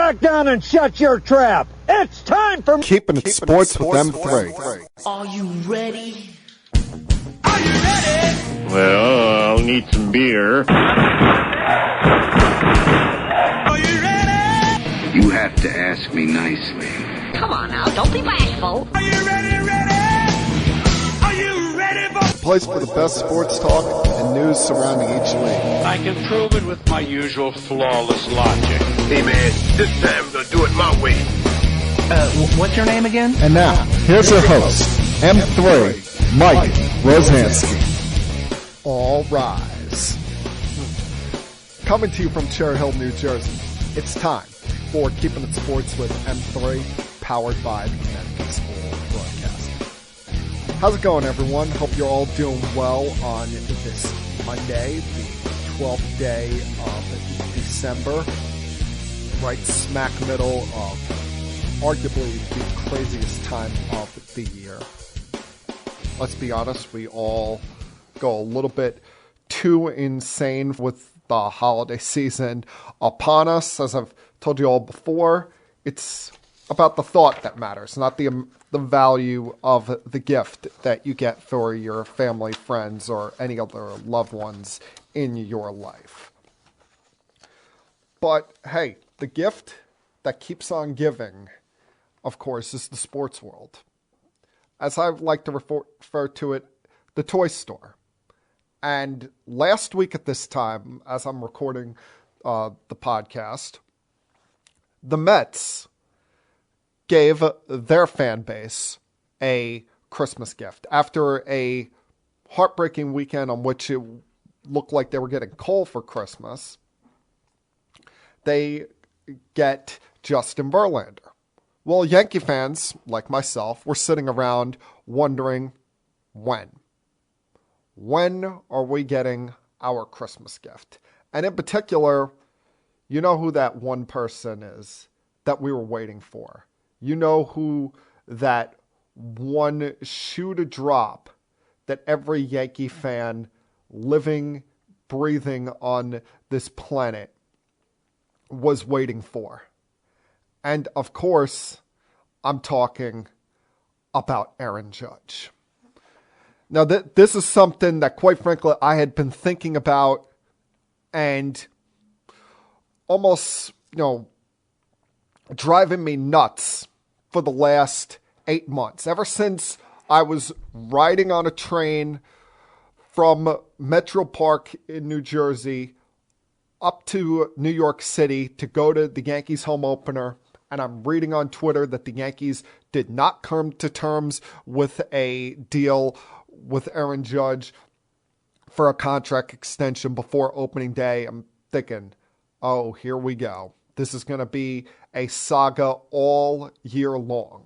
back down and shut your trap. It's time for Keeping It Sports with M3. Are you ready? Are you ready? Well, I'll need some beer. Are you ready? You have to ask me nicely. Come on now, don't be bashful. Are you ready? Are you ready for Place for the best sports talk and news surrounding each league. I can prove it with my usual flawless logic. Hey, man, this time we'll do it my way. What's your name again? And now, here's your host, M3, Mike Rosansky. All rise. Coming to you from Cherry Hill, New Jersey, it's time for Keeping It Sports with M3, powered by the Connecticut School of Broadcasting. How's it going, everyone? Hope you're all doing well on this Monday, the 12th day of December, right smack middle of arguably the craziest time of the year. Let's be honest, we all go a little bit too insane with the holiday season upon us. As I've told you all before, it's about the thought that matters, not the value of the gift that you get for your family, friends, or any other loved ones in your life. But hey, the gift that keeps on giving, of course, is the sports world. As I like to refer to it, the toy store. And last week at this time, as I'm recording the podcast, the Mets gave their fan base a Christmas gift. After a heartbreaking weekend on which it looked like they were getting coal for Christmas, they get Justin Verlander. Well, Yankee fans, like myself, were sitting around wondering when. When are we getting our Christmas gift? And in particular, you know who that one person is that we were waiting for. You know who that one shoe to drop that every Yankee fan living, breathing on this planet was waiting for. And of course, I'm talking about Aaron Judge. Now, this is something that, quite frankly, I had been thinking about and almost, driving me nuts for the last 8 months. Ever since I was riding on a train from Metro Park in New Jersey up to New York City to go to the Yankees home opener, and I'm reading on Twitter that the Yankees did not come to terms with a deal with Aaron Judge for a contract extension before opening day. I'm thinking, oh, here we go. This is going to be a saga all year long.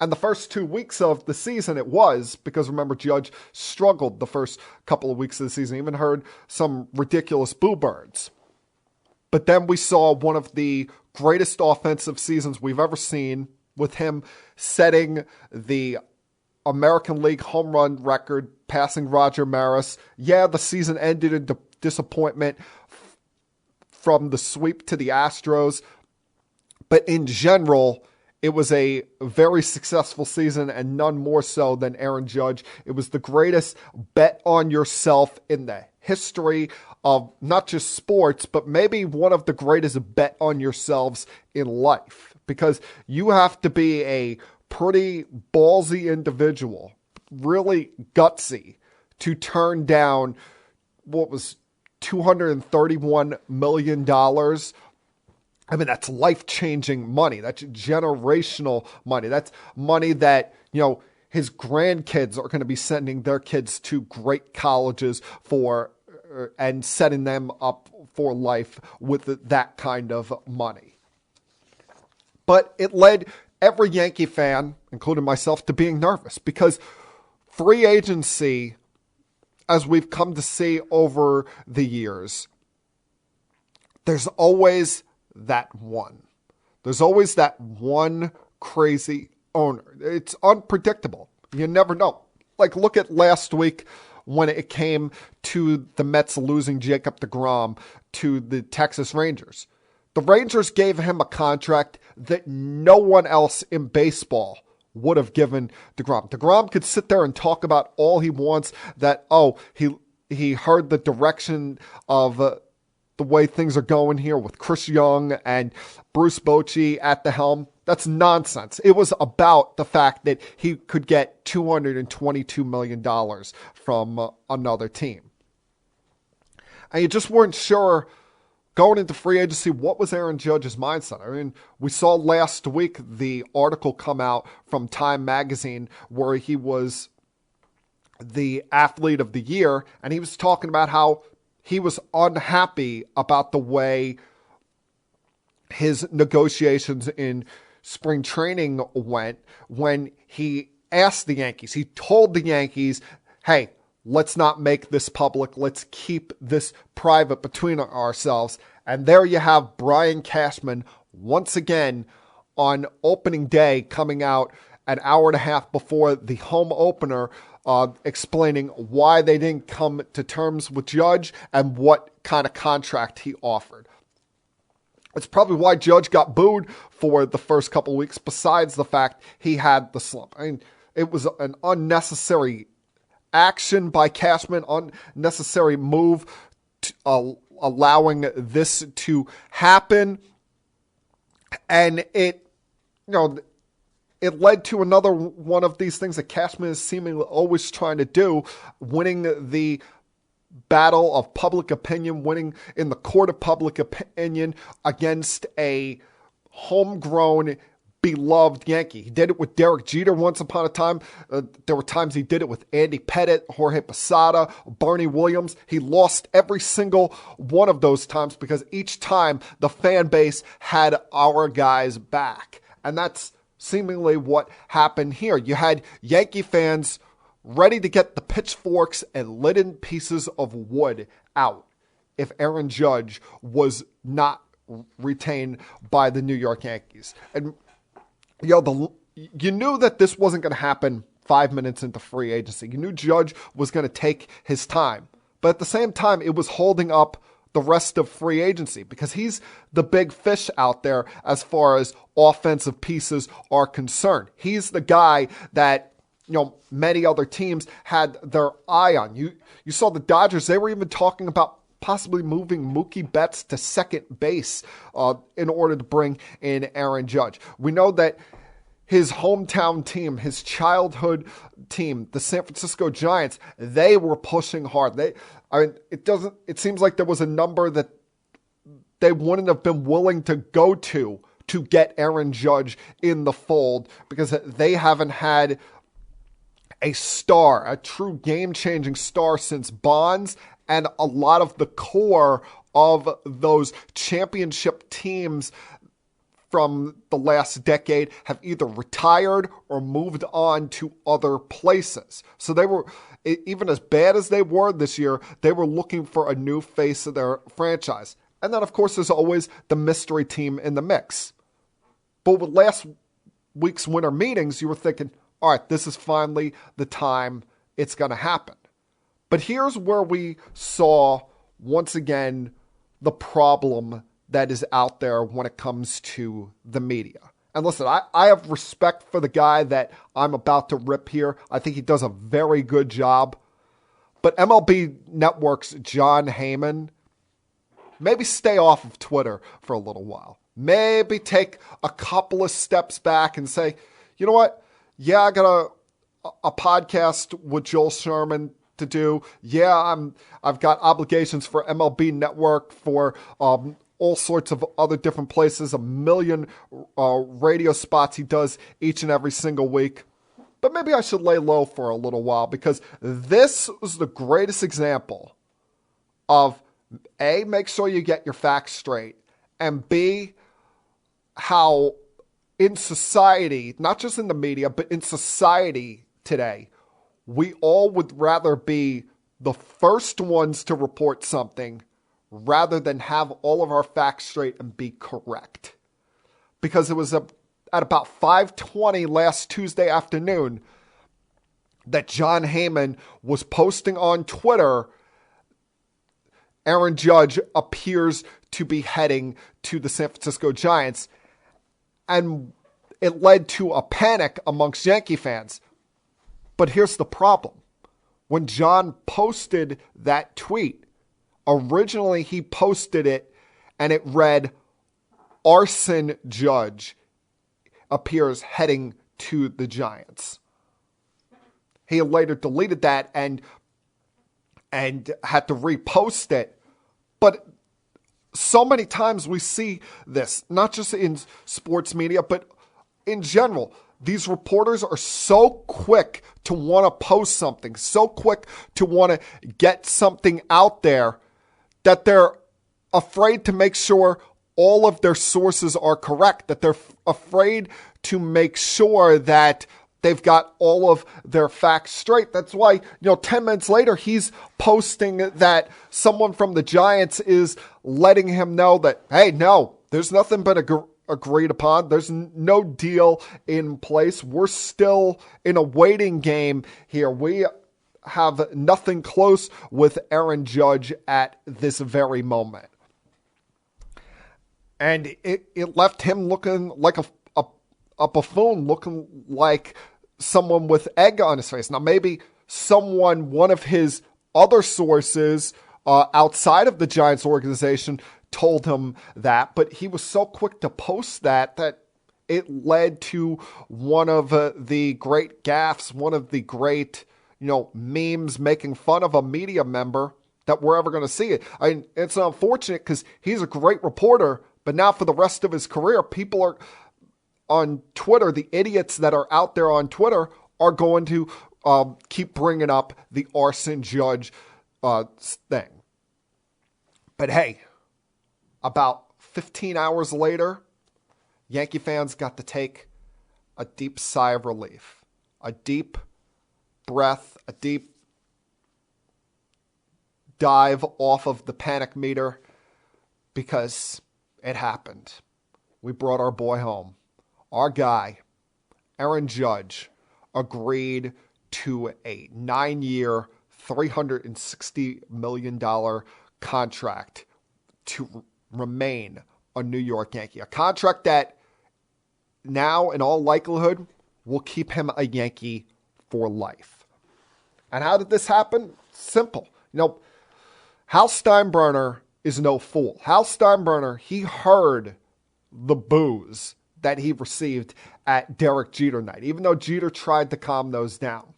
And the first 2 weeks of the season it was, because remember, Judge struggled the first couple of weeks of the season, even heard some ridiculous boo birds. But then we saw one of the greatest offensive seasons we've ever seen, with him setting the American League home run record, passing Roger Maris. Yeah, the season ended in disappointment from the sweep to the Astros, but in general, it was a very successful season, and none more so than Aaron Judge. It was the greatest bet on yourself in the history of not just sports, but maybe one of the greatest bet on yourselves in life, because you have to be a pretty ballsy individual, really gutsy, to turn down what was $231 million. I mean, that's life-changing money. That's generational money. That's money that, his grandkids are going to be sending their kids to great colleges for, and setting them up for life with that kind of money. But it led every Yankee fan, including myself, to being nervous, because free agency, as we've come to see over the years, there's always that one. There's always that one crazy owner. It's unpredictable. You never know. Like, look at last week when it came to the Mets losing Jacob deGrom to the Texas Rangers. The Rangers gave him a contract that no one else in baseball would have given DeGrom. DeGrom could sit there and talk about all he wants, that, he heard the direction of the way things are going here with Chris Young and Bruce Bochy at the helm. That's nonsense. It was about the fact that he could get $222 million from another team. And you just weren't sure going into free agency, what was Aaron Judge's mindset? I mean, we saw last week the article come out from Time Magazine where he was the athlete of the year, and he was talking about how he was unhappy about the way his negotiations in spring training went when he asked the Yankees. He told the Yankees, hey, let's not make this public. Let's keep this private between ourselves. And there you have Brian Cashman once again on opening day coming out an hour and a half before the home opener, explaining why they didn't come to terms with Judge and what kind of contract he offered. It's probably why Judge got booed for the first couple of weeks, besides the fact he had the slump. I mean, it was an unnecessary action by Cashman, unnecessary move, allowing this to happen. And it led to another one of these things that Cashman is seemingly always trying to do, winning the battle of public opinion, winning in the court of public opinion against a homegrown, beloved Yankee. He did it with Derek Jeter once upon a time. There were times he did it with Andy Pettitte, Jorge Posada, Barney Williams. He lost every single one of those times because each time the fan base had our guys back. And that's seemingly what happened here. You had Yankee fans ready to get the pitchforks and leaden pieces of wood out if Aaron Judge was not retained by the New York Yankees. And you knew that this wasn't going to happen 5 minutes into free agency. You knew Judge was going to take his time. But at the same time, it was holding up the rest of free agency because he's the big fish out there as far as offensive pieces are concerned. He's the guy that many other teams had their eye on. You saw the Dodgers, they were even talking about possibly moving Mookie Betts to second base in order to bring in Aaron Judge. We know that his hometown team, his childhood team, the San Francisco Giants, they were pushing hard. It seems like there was a number that they wouldn't have been willing to go to get Aaron Judge in the fold because they haven't had a star, a true game-changing star since Bonds, and a lot of the core of those championship teams from the last decade have either retired or moved on to other places. So they were, even as bad as they were this year, they were looking for a new face of their franchise. And then, of course, there's always the mystery team in the mix. But with last week's winter meetings, you were thinking, all right, this is finally the time it's going to happen. But here's where we saw, once again, the problem that is out there when it comes to the media. And listen, I have respect for the guy that I'm about to rip here. I think he does a very good job. But MLB Network's John Heyman, maybe stay off of Twitter for a little while. Maybe take a couple of steps back and say, you know what? Yeah, I got a podcast with Joel Sherman to do. Yeah, I've got obligations for MLB Network, for all sorts of other different places, a million radio spots he does each and every single week. But maybe I should lay low for a little while because this was the greatest example of A, make sure you get your facts straight, and B, how in society, not just in the media, but in society today, we all would rather be the first ones to report something rather than have all of our facts straight and be correct. Because it was at about 5:20 last Tuesday afternoon that John Heyman was posting on Twitter Aaron Judge appears to be heading to the San Francisco Giants, and it led to a panic amongst Yankee fans. But here's the problem. When John posted that tweet, originally he posted it and it read, Arson Judge appears heading to the Giants. He later deleted that and had to repost it. But so many times we see this, not just in sports media, but in general. These reporters are so quick to want to post something, so quick to want to get something out there that they're afraid to make sure all of their sources are correct, that they're afraid to make sure that they've got all of their facts straight. That's why, 10 minutes later, he's posting that someone from the Giants is letting him know that, hey, no, there's nothing but agreed upon. There's no deal in place. We're still in a waiting game here. We have nothing close with Aaron Judge at this very moment. And it left him looking like a buffoon, looking like someone with egg on his face. Now, maybe one of his other sources outside of the Giants organization told him that, but he was so quick to post that it led to one of the great gaffes, one of the great, memes making fun of a media member that we're ever going to see it. It's unfortunate because he's a great reporter, but now for the rest of his career, people are on Twitter, the idiots that are out there on Twitter are going to keep bringing up the Arson Judge thing. But hey, about 15 hours later, Yankee fans got to take a deep sigh of relief, a deep breath, a deep dive off of the panic meter, because it happened. We brought our boy home. Our guy, Aaron Judge, agreed to a 9-year, $360 million contract to remain a New York Yankee. A contract that now, in all likelihood, will keep him a Yankee for life. And how did this happen? Simple. Hal Steinbrenner is no fool. Hal Steinbrenner, he heard the boos that he received at Derek Jeter night, even though Jeter tried to calm those down.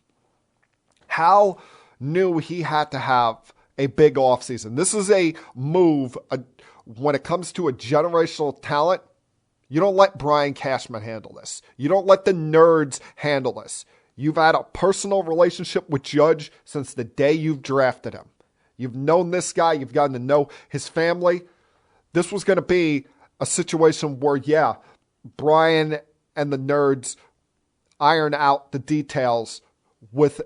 Hal knew he had to have a big offseason. This is a move when it comes to a generational talent. You don't let Brian Cashman handle this. You don't let the nerds handle this. You've had a personal relationship with Judge since the day you've drafted him. You've known this guy. You've gotten to know his family. This was going to be a situation where, Brian and the nerds iron out the details with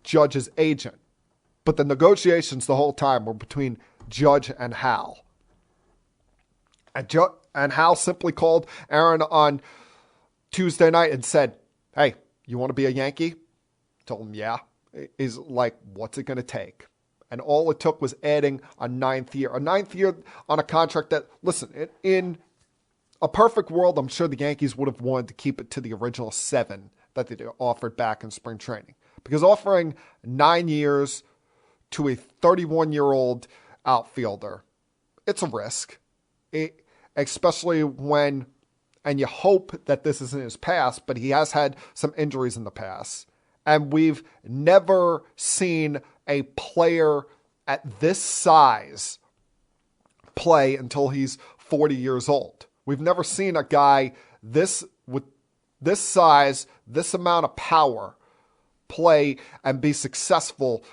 Judge's agent. But the negotiations the whole time were between Judge and Hal. And Hal simply called Aaron on Tuesday night and said, hey, you want to be a Yankee? Told him, yeah. He's like, what's it going to take? And all it took was adding a ninth year on a contract that, listen, in a perfect world, I'm sure the Yankees would have wanted to keep it to the original 7 that they offered back in spring training. Because offering 9 years to a 31-year-old outfielder, it's a risk. Especially when, and you hope that this isn't his past, but he has had some injuries in the past. And we've never seen a player at this size play until he's 40 years old. We've never seen a guy with this size, this amount of power, play and be successful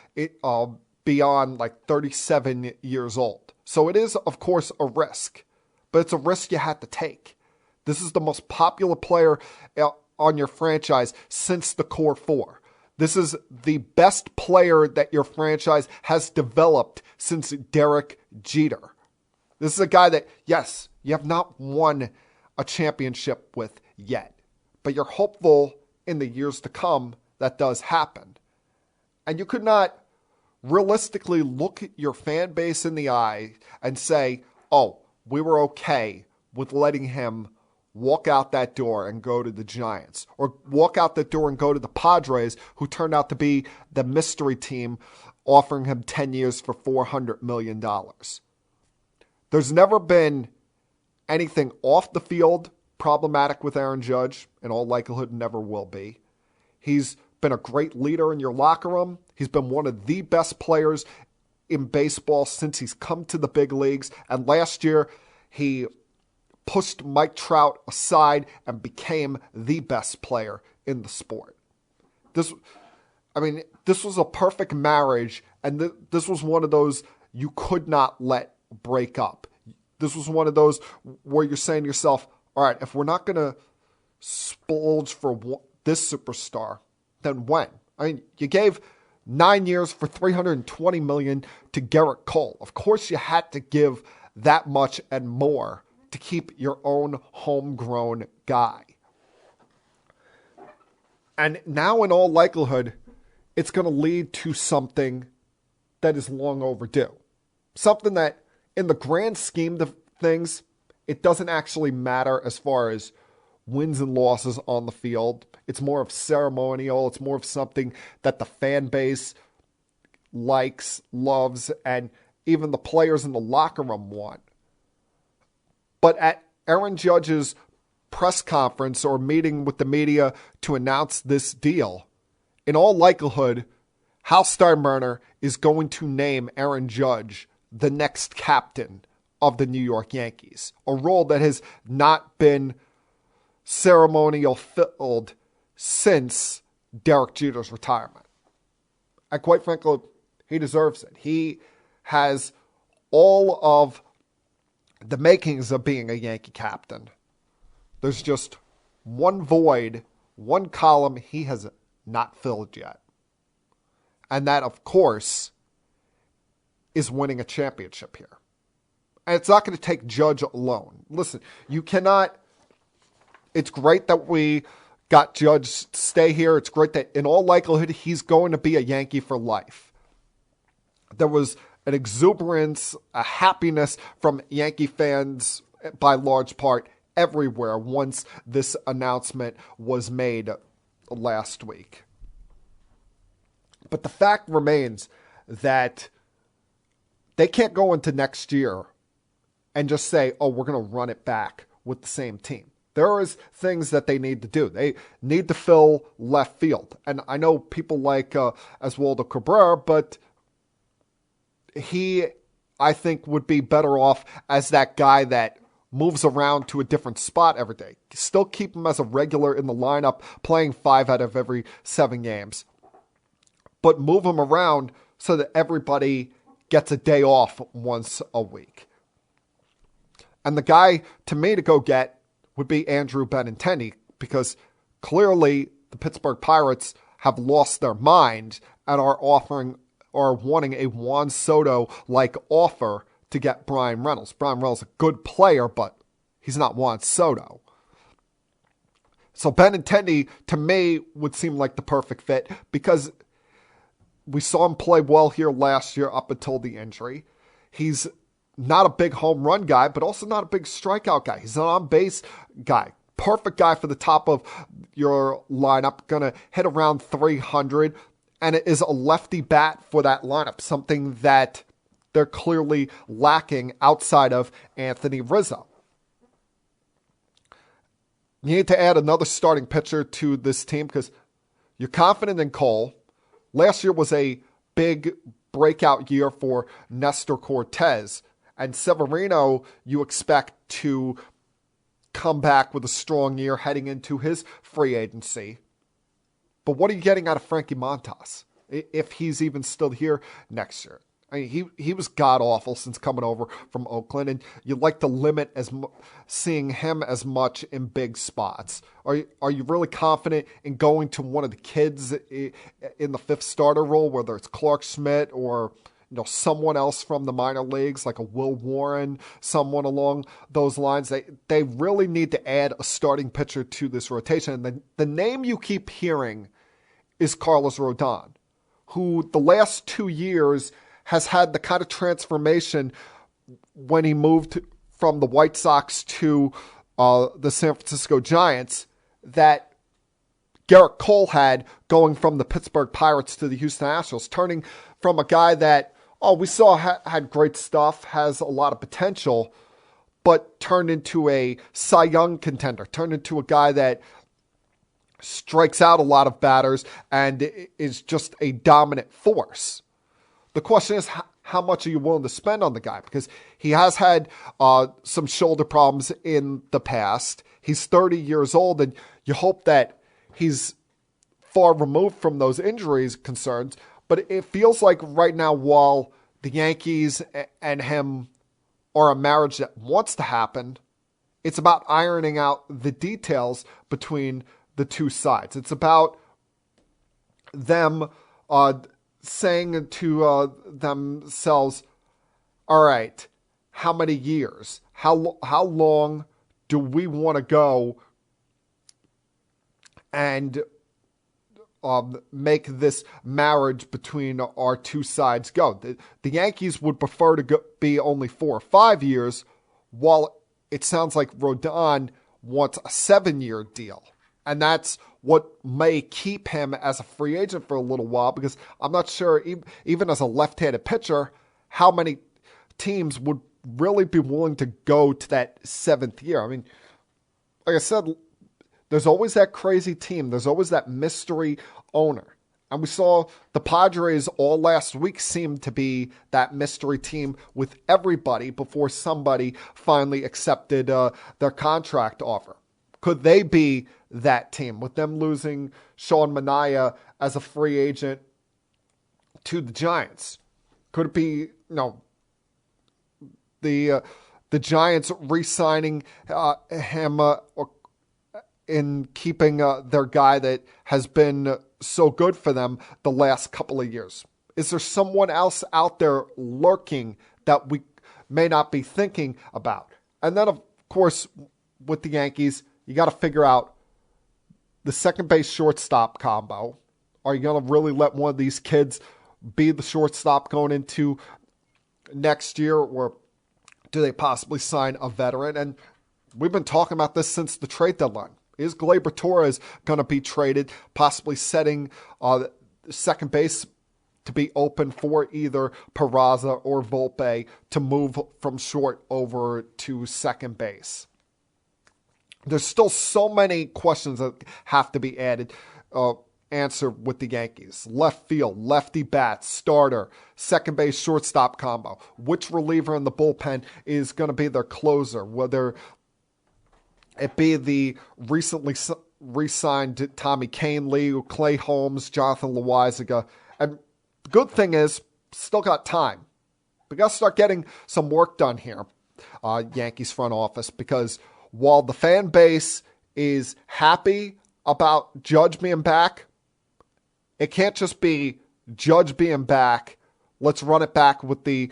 beyond like 37 years old. So it is, of course, a risk, but it's a risk you had to take. This is the most popular player on your franchise since the core 4. This is the best player that your franchise has developed since Derek Jeter. This is a guy that, yes, you have not won a championship with yet, but you're hopeful in the years to come that does happen. And you could not realistically look your fan base in the eye and say, oh, we were okay with letting him walk out that door and go to the Giants, or walk out that door and go to the Padres, who turned out to be the mystery team, offering him 10 years for $400 million. There's never been anything off the field problematic with Aaron Judge. In all likelihood, never will be. He's been a great leader in your locker room. He's been one of the best players in baseball since he's come to the big leagues. And last year, he pushed Mike Trout aside and became the best player in the sport. This was a perfect marriage, and this was one of those you could not let break up. This was one of those where you're saying to yourself, all right, if we're not going to splurge for this superstar, then when? I mean, you gave 9 years for $320 million to Garrett Cole. Of course you had to give that much and more to keep your own homegrown guy. And now, in all likelihood, it's going to lead to something that is long overdue. Something that, in the grand scheme of things, it doesn't actually matter as far as wins and losses on the field. It's more of ceremonial. It's more of something that the fan base likes, loves, and even the players in the locker room want. But at Aaron Judge's press conference or meeting with the media to announce this deal, in all likelihood, Hal Steinbrenner is going to name Aaron Judge the next captain of the New York Yankees, a role that has not been ceremonial filled since Derek Jeter's retirement. And quite frankly, he deserves it. He has all of the makings of being a Yankee captain. There's just one void, one column he has not filled yet. And that, of course, is winning a championship here. And it's not going to take Judge alone. Listen, you cannot... It's great that we got Judge to stay here. It's great that, in all likelihood, he's going to be a Yankee for life. There was an exuberance, a happiness from Yankee fans, by large part, everywhere once this announcement was made last week. But the fact remains that they can't go into next year and just say, oh, we're going to run it back with the same team. There is things that they need to do. They need to fill left field. And I know people like Oswaldo Cabrera, but he, I think, would be better off as that guy that moves around to a different spot every day. Still keep him as a regular in the lineup, playing 5 out of every 7 games. But move him around so that everybody gets a day off once a week. And the guy, to me, to go get would be Andrew Benintendi, because clearly the Pittsburgh Pirates have lost their mind and are wanting a Juan Soto-like offer to get Brian Reynolds. Brian Reynolds is a good player, but he's not Juan Soto. So Benintendi, to me, would seem like the perfect fit, because we saw him play well here last year up until the injury. He's not a big home run guy, but also not a big strikeout guy. He's an on-base guy. Perfect guy for the top of your lineup. Going to hit around 300. And it is a lefty bat for that lineup. Something that they're clearly lacking outside of Anthony Rizzo. You need to add another starting pitcher to this team because you're confident in Cole. Last year was a big breakout year for Nestor Cortez. And Severino, you expect to come back with a strong year heading into his free agency. But what are you getting out of Frankie Montas, if he's even still here next year? I mean, he was god-awful since coming over from Oakland, and you'd like to limit seeing him as much in big spots. Are you really confident in going to one of the kids in the fifth starter role, whether it's Clark Schmidt or someone else from the minor leagues, like a Will Warren, someone along those lines? They really need to add a starting pitcher to this rotation. And the name you keep hearing is Carlos Rodon, who the last 2 years has had the kind of transformation when he moved from the White Sox to the San Francisco Giants that Garrett Cole had going from the Pittsburgh Pirates to the Houston Astros, turning from a guy that, we saw had great stuff, has a lot of potential, but turned into a Cy Young contender, turned into a guy that strikes out a lot of batters and is just a dominant force. The question is, how much are you willing to spend on the guy? Because he has had some shoulder problems in the past. He's 30 years old, and you hope that he's far removed from those injuries concerns. But it feels like right now, while the Yankees and him are a marriage that wants to happen, it's about ironing out the details between the two sides. It's about them saying to themselves, all right, how many years? How long do we want to go and make this marriage between our two sides go? The Yankees would prefer to be only 4 or 5 years, while it sounds like Rodon wants a 7-year deal. And that's what may keep him as a free agent for a little while, because I'm not sure, even as a left-handed pitcher, how many teams would really be willing to go to that 7th year. I mean, like I said, there's always that crazy team. There's always that mystery owner. And we saw the Padres all last week seem to be that mystery team with everybody before somebody finally accepted their contract offer. Could they be that team with them losing Sean Manaea as a free agent to the Giants? Could it be, the Giants re-signing him in keeping their guy that has been so good for them the last couple of years? Is there someone else out there lurking that we may not be thinking about? And then, of course, with the Yankees, you got to figure out the second base shortstop combo. Are you going to really let one of these kids be the shortstop going into next year, or do they possibly sign a veteran? And we've been talking about this since the trade deadline. Is Gleyber Torres going to be traded, possibly setting second base to be open for either Peraza or Volpe to move from short over to second base? There's still so many questions that have to be answered with the Yankees. Left field, lefty bat, starter, second base, shortstop combo. Which reliever in the bullpen is going to be their closer? Whether it be the recently re-signed Tommy Kahnle, Clay Holmes, Jonathan Loaizaga. And the good thing is, still got time. We got to start getting some work done here, Yankees front office, because while the fan base is happy about Judge being back, it can't just be Judge being back. Let's run it back with the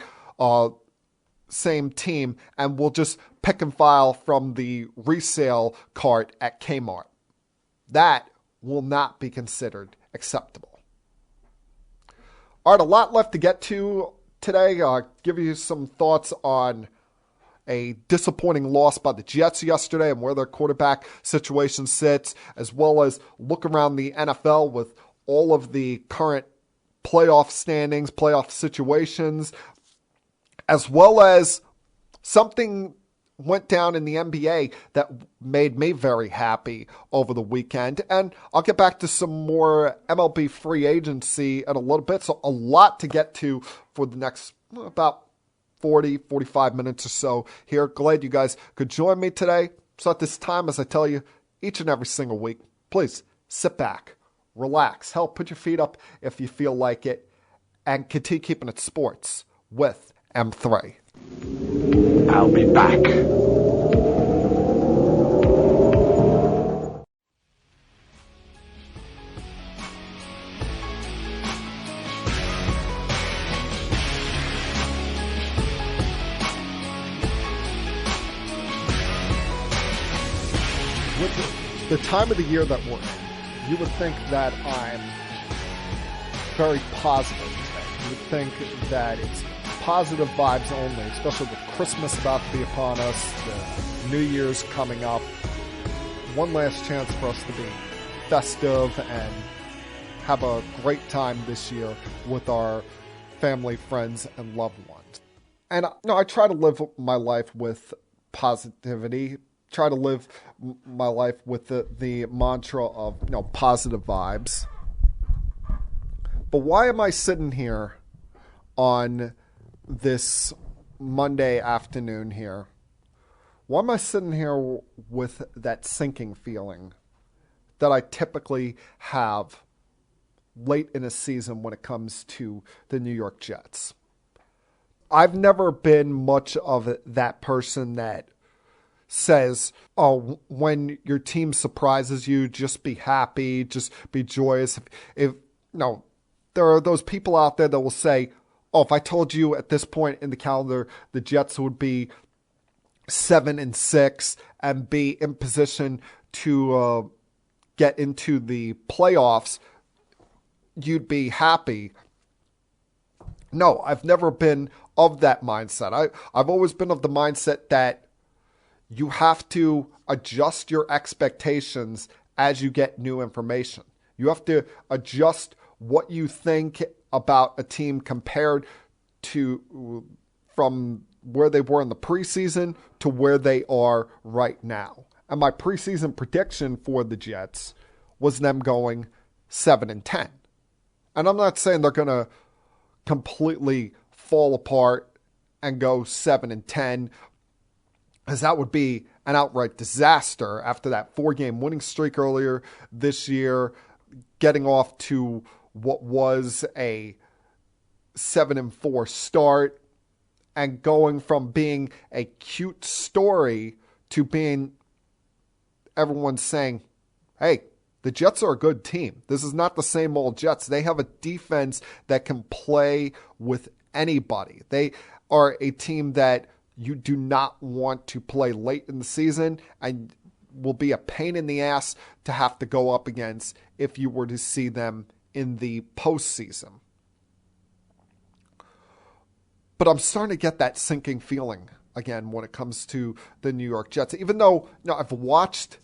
same team, and we'll just pick and file from the resale cart at Kmart. That will not be considered acceptable. All right, a lot left to get to today. Give you some thoughts on a disappointing loss by the Jets yesterday and where their quarterback situation sits, as well as look around the NFL with all of the current playoff standings, playoff situations, as well as something went down in the NBA that made me very happy over the weekend. And I'll get back to some more MLB free agency in a little bit. So a lot to get to for the next about 40, 45 minutes or so here. Glad you guys could join me today. So at this time, as I tell you each and every single week, please sit back, relax, hell, put your feet up if you feel like it, and continue keeping it sports with M3. I'll be back. With the time of the year that we're in, you would think that I'm very positive today. You would think that it's positive vibes only, especially with Christmas about to be upon us, the New Year's coming up. One last chance for us to be festive and have a great time this year with our family, friends, and loved ones. And I try to live my life with positivity, try to live my life with the mantra of positive vibes. But why am I sitting here on this Monday afternoon here? Why am I sitting here with that sinking feeling that I typically have late in a season when it comes to the New York Jets? I've never been much of that person that says, oh, when your team surprises you, just be happy, just be joyous. No, there are those people out there that will say, oh, if I told you at this point in the calendar the Jets would be 7-6 and be in position to get into the playoffs, you'd be happy. No, I've never been of that mindset. I've always been of the mindset that you have to adjust your expectations as you get new information. You have to adjust what you think about a team compared to from where they were in the preseason to where they are right now. And my preseason prediction for the Jets was them going 7-10. And I'm not saying they're going to completely fall apart and go 7-10, because that would be an outright disaster after that 4-game winning streak earlier this year, getting off to what was a 7-4 start and going from being a cute story to being everyone saying, hey, the Jets are a good team. This is not the same old Jets. They have a defense that can play with anybody. They are a team that you do not want to play late in the season and will be a pain in the ass to have to go up against if you were to see them in the postseason. But I'm starting to get that sinking feeling again when it comes to the New York Jets. Even though I've watched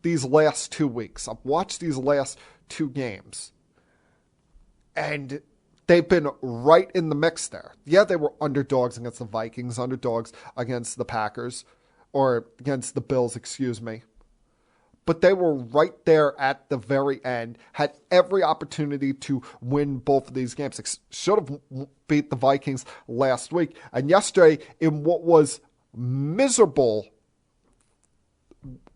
these last 2 weeks, I've watched these last 2 games, and they've been right in the mix there. Yeah, they were underdogs against the Vikings, underdogs against the Packers, or against the Bills, excuse me. But they were right there at the very end, had every opportunity to win both of these games. Should have beat the Vikings last week. And yesterday, in what was miserable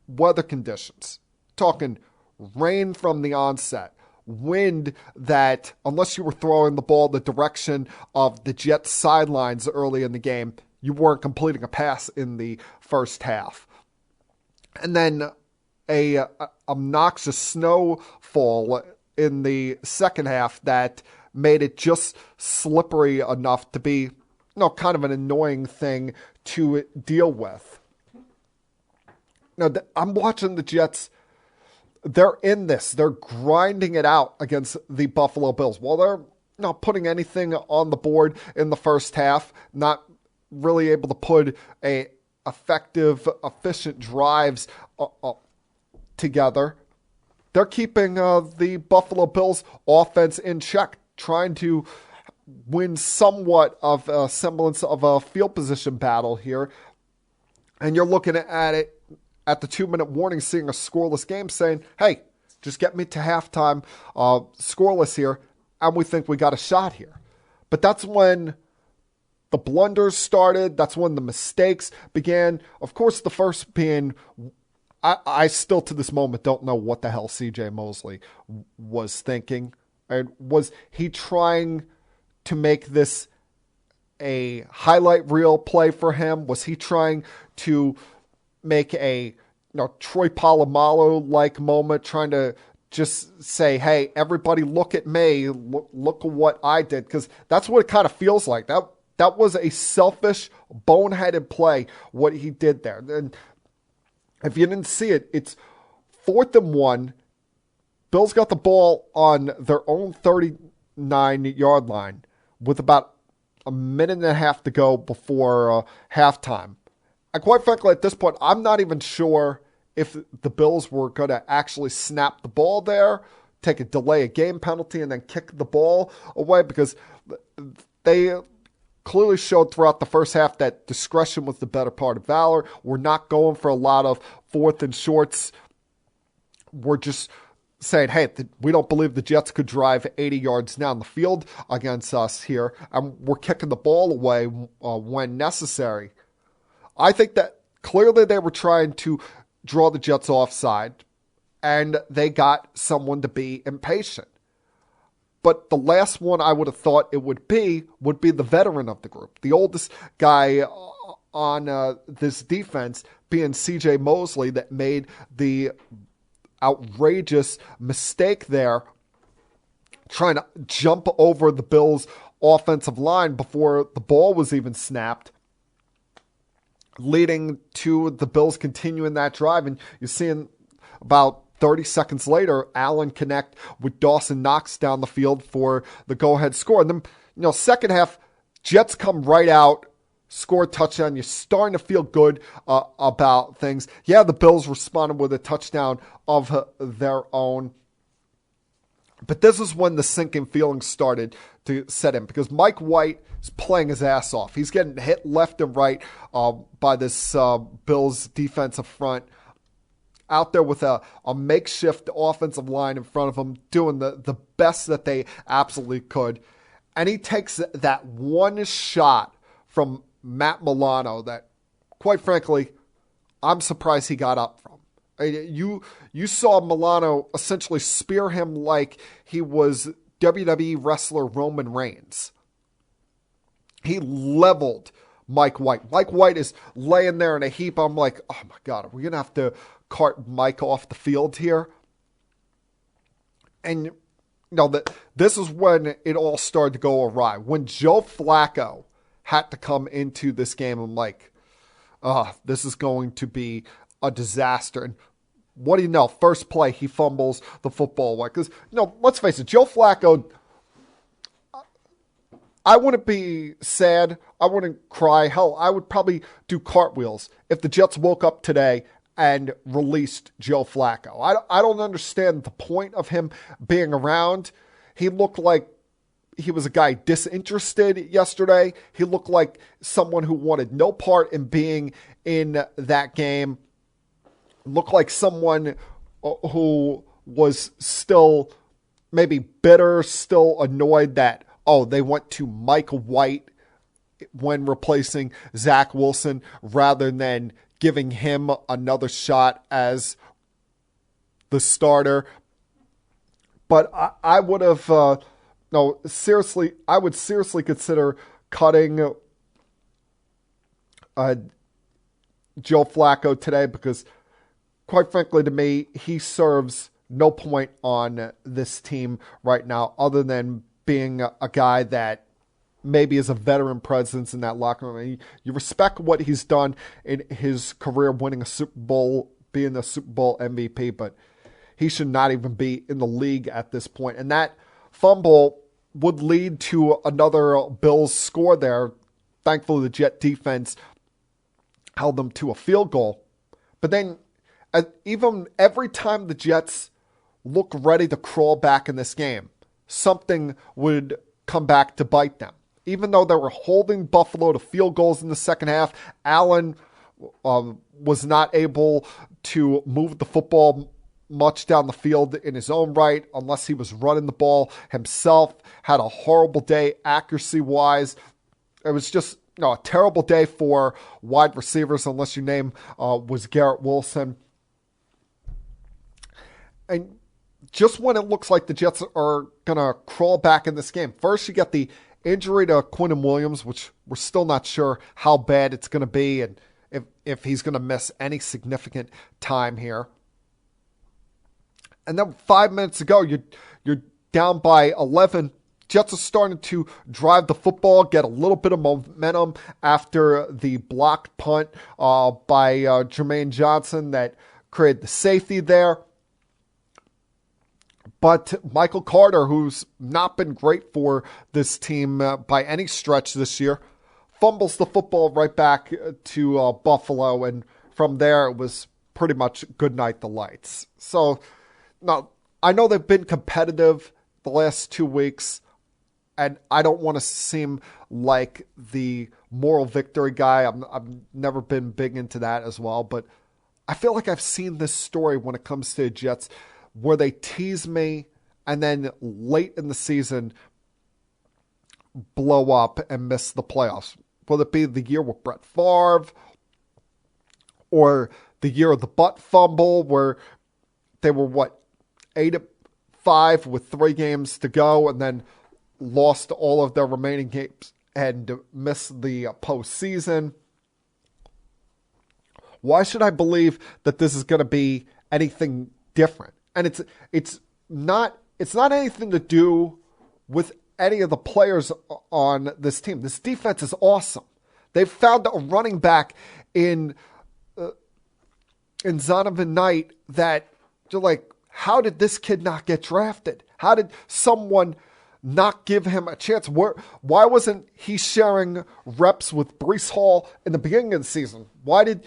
weather conditions, talking rain from the onset, wind that, unless you were throwing the ball the direction of the Jets sidelines early in the game, you weren't completing a pass in the first half. And then a obnoxious snowfall in the second half that made it just slippery enough to be, kind of an annoying thing to deal with. Now, I'm watching the Jets. They're in this. They're grinding it out against the Buffalo Bills. While they're not putting anything on the board in the first half, not really able to put a effective, efficient drives together, they're keeping the Buffalo Bills offense in check, trying to win somewhat of a semblance of a field position battle here. And you're looking at it at the 2-minute warning, seeing a scoreless game, saying, hey, just get me to halftime, scoreless here, and we think we got a shot here. But that's when the blunders started. That's when the mistakes began. Of course, the first being, I still to this moment don't know what the hell C.J. Mosley was thinking. And was he trying to make this a highlight reel play for him? Was he trying to make a Troy Polamalu-like moment, trying to just say, hey, everybody look at me, look at what I did? Because that's what it kind of feels like. That was a selfish, boneheaded play, what he did there. And if you didn't see it, it's 4th and 1. Bills got the ball on their own 30, 9-yard line with about a minute and a half to go before halftime. And quite frankly, at this point, I'm not even sure if the Bills were going to actually snap the ball there, take a delay a game penalty, and then kick the ball away, because they clearly showed throughout the first half that discretion was the better part of valor. We're not going for a lot of fourth and shorts. We're just saying, hey, we don't believe the Jets could drive 80 yards down the field against us here, and we're kicking the ball away when necessary. I think that clearly they were trying to draw the Jets offside, and they got someone to be impatient. But the last one I would have thought it would be the veteran of the group, the oldest guy on this defense being C.J. Mosley, that made the outrageous mistake there, trying to jump over the Bills' offensive line before the ball was even snapped, leading to the Bills continuing that drive. And you're seeing about 30 seconds later, Allen connect with Dawson Knox down the field for the go-ahead score. And then, second half, Jets come right out, score a touchdown. You're starting to feel good about things. Yeah, the Bills responded with a touchdown of their own. But this is when the sinking feelings started to set in, because Mike White is playing his ass off. He's getting hit left and right by this Bills defensive front, out there with a makeshift offensive line in front of him, doing the best that they absolutely could. And he takes that one shot from Matt Milano that, quite frankly, I'm surprised he got up from. You saw Milano essentially spear him like he was WWE wrestler Roman Reigns. He leveled Mike White. Mike White is laying there in a heap. I'm like, oh my God, are we going to have to cart Mike off the field here? And this is when it all started to go awry. When Joe Flacco had to come into this game, I'm like, this is going to be a disaster. And what do you know? First play, he fumbles the football away. Because, let's face it, Joe Flacco, I wouldn't be sad. I wouldn't cry. Hell, I would probably do cartwheels if the Jets woke up today and released Joe Flacco. I don't understand the point of him being around. He looked like he was a guy disinterested yesterday. He looked like someone who wanted no part in being in that game. Looked like someone who was still maybe bitter, still annoyed that, they went to Mike White when replacing Zach Wilson rather than giving him another shot as the starter. But I would have, I would seriously consider cutting Joe Flacco today, because quite frankly, to me, he serves no point on this team right now other than being a guy that maybe is a veteran presence in that locker room. I mean, you respect what he's done in his career, winning a Super Bowl, being the Super Bowl MVP, but he should not even be in the league at this point. And that fumble would lead to another Bills score there. Thankfully, the Jet defense held them to a field goal. But then, even every time the Jets look ready to crawl back in this game, something would come back to bite them. Even though they were holding Buffalo to field goals in the second half, Allen was not able to move the football much down the field in his own right unless he was running the ball himself. Had a horrible day accuracy-wise. It was just a terrible day for wide receivers unless your name was Garrett Wilson. And just when it looks like the Jets are going to crawl back in this game, first you get the injury to Quinnen Williams, which we're still not sure how bad it's going to be and if he's going to miss any significant time here. And then 5 minutes ago, you're down by 11. Jets are starting to drive the football, get a little bit of momentum after the blocked punt by Jermaine Johnson that created the safety there. But Michael Carter, who's not been great for this team by any stretch this year, fumbles the football right back to Buffalo, and from there it was pretty much good night the lights. So, now, I know they've been competitive the last 2 weeks, and I don't want to seem like the moral victory guy. I've never been big into that as well, but I feel like I've seen this story when it comes to the Jets where they tease me and then late in the season blow up and miss the playoffs. Will it be the year with Brett Favre or the year of the butt fumble where they were, 8-5 with 3 games to go and then lost all of their remaining games and missed the postseason? Why should I believe that this is going to be anything different? And it's not anything to do with any of the players on this team. This defense is awesome. They've found a running back in Zonovan Knight that you're like, how did this kid not get drafted? How did someone not give him a chance? Why wasn't he sharing reps with Breece Hall in the beginning of the season? Why did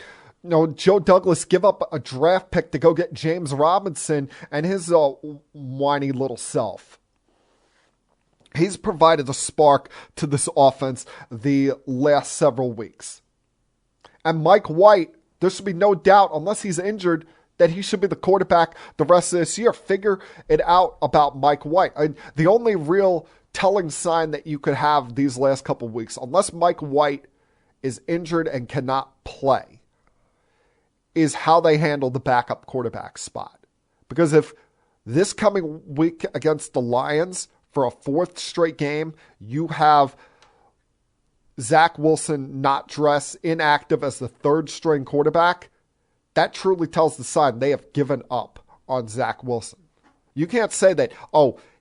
Joe Douglas give up a draft pick to go get James Robinson and his whiny little self? He's provided a spark to this offense the last several weeks. And Mike White, there should be no doubt, unless he's injured, that he should be the quarterback the rest of this year. Figure it out about Mike White. The only real telling sign that you could have these last couple of weeks, unless Mike White is injured and cannot play, is how they handle the backup quarterback spot. Because if this coming week against the Lions, for a 4th straight game, you have Zach Wilson not dressed, inactive as the 3rd string quarterback, that truly tells the sign they have given up on Zach Wilson. You can't say that,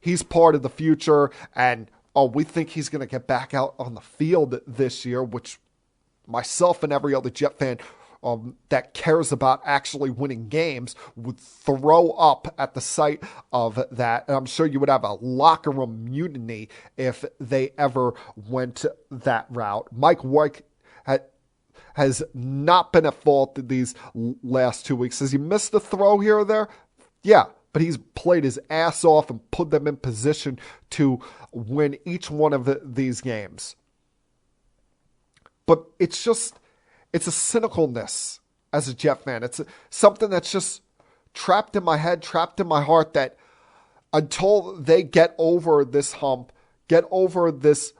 he's part of the future and, we think he's going to get back out on the field this year, which myself and every other Jet fan that cares about actually winning games would throw up at the sight of that. And I'm sure you would have a locker room mutiny if they ever went that route. Mike White has not been at fault these last 2 weeks. Has he missed a throw here or there? Yeah, but he's played his ass off and put them in position to win each one of these games. But it's a cynicalness as a Jet fan. It's something that's just trapped in my head, trapped in my heart, that until they get over this hump, get over this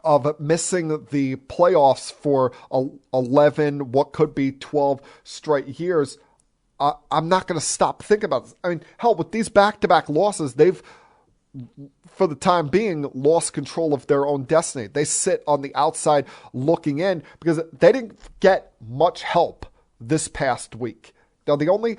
of missing the playoffs for 11, what could be 12 straight years, I'm not going to stop thinking about this. I mean, hell, with these back-to-back losses, they've, for the time being, lost control of their own destiny. They sit on the outside looking in because they didn't get much help this past week. Now, the only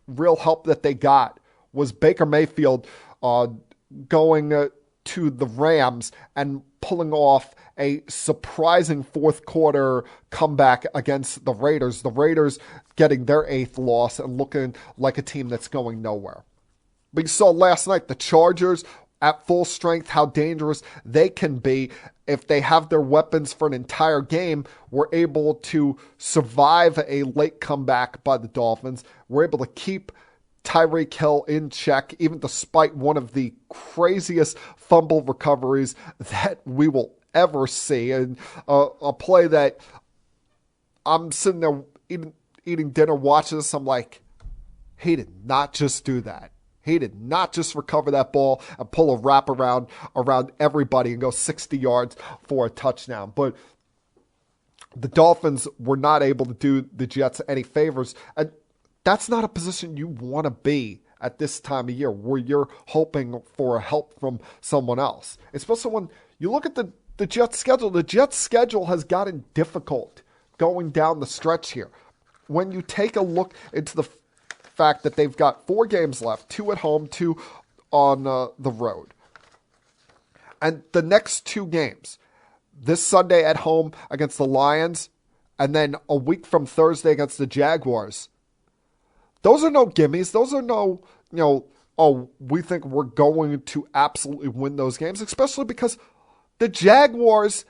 real help that they got was Baker Mayfield going to the Rams and pulling off a surprising 4th quarter comeback against the Raiders. The Raiders getting their 8th loss and looking like a team that's going nowhere. But you saw last night the Chargers at full strength, how dangerous they can be if they have their weapons for an entire game. Were able to survive a late comeback by the Dolphins. We're able to keep Tyreek Hill in check, even despite one of the craziest fumble recoveries that we will ever see. And a play that I'm sitting there eating dinner, watching this, I'm like, he did not just do that. He did not just recover that ball and pull a wraparound around everybody and go 60 yards for a touchdown. But the Dolphins were not able to do the Jets any favors. And that's not a position you want to be at this time of year where you're hoping for help from someone else. Especially when you look at the Jets schedule. The Jets schedule has gotten difficult going down the stretch here. When you take a look into the fact that they've got 4 games left, 2 at home, 2 on the road. And the next 2 games, this Sunday at home against the Lions, and then a week from Thursday against the Jaguars, those are no gimmies. Those are no we think we're going to absolutely win those games, especially because the Jaguars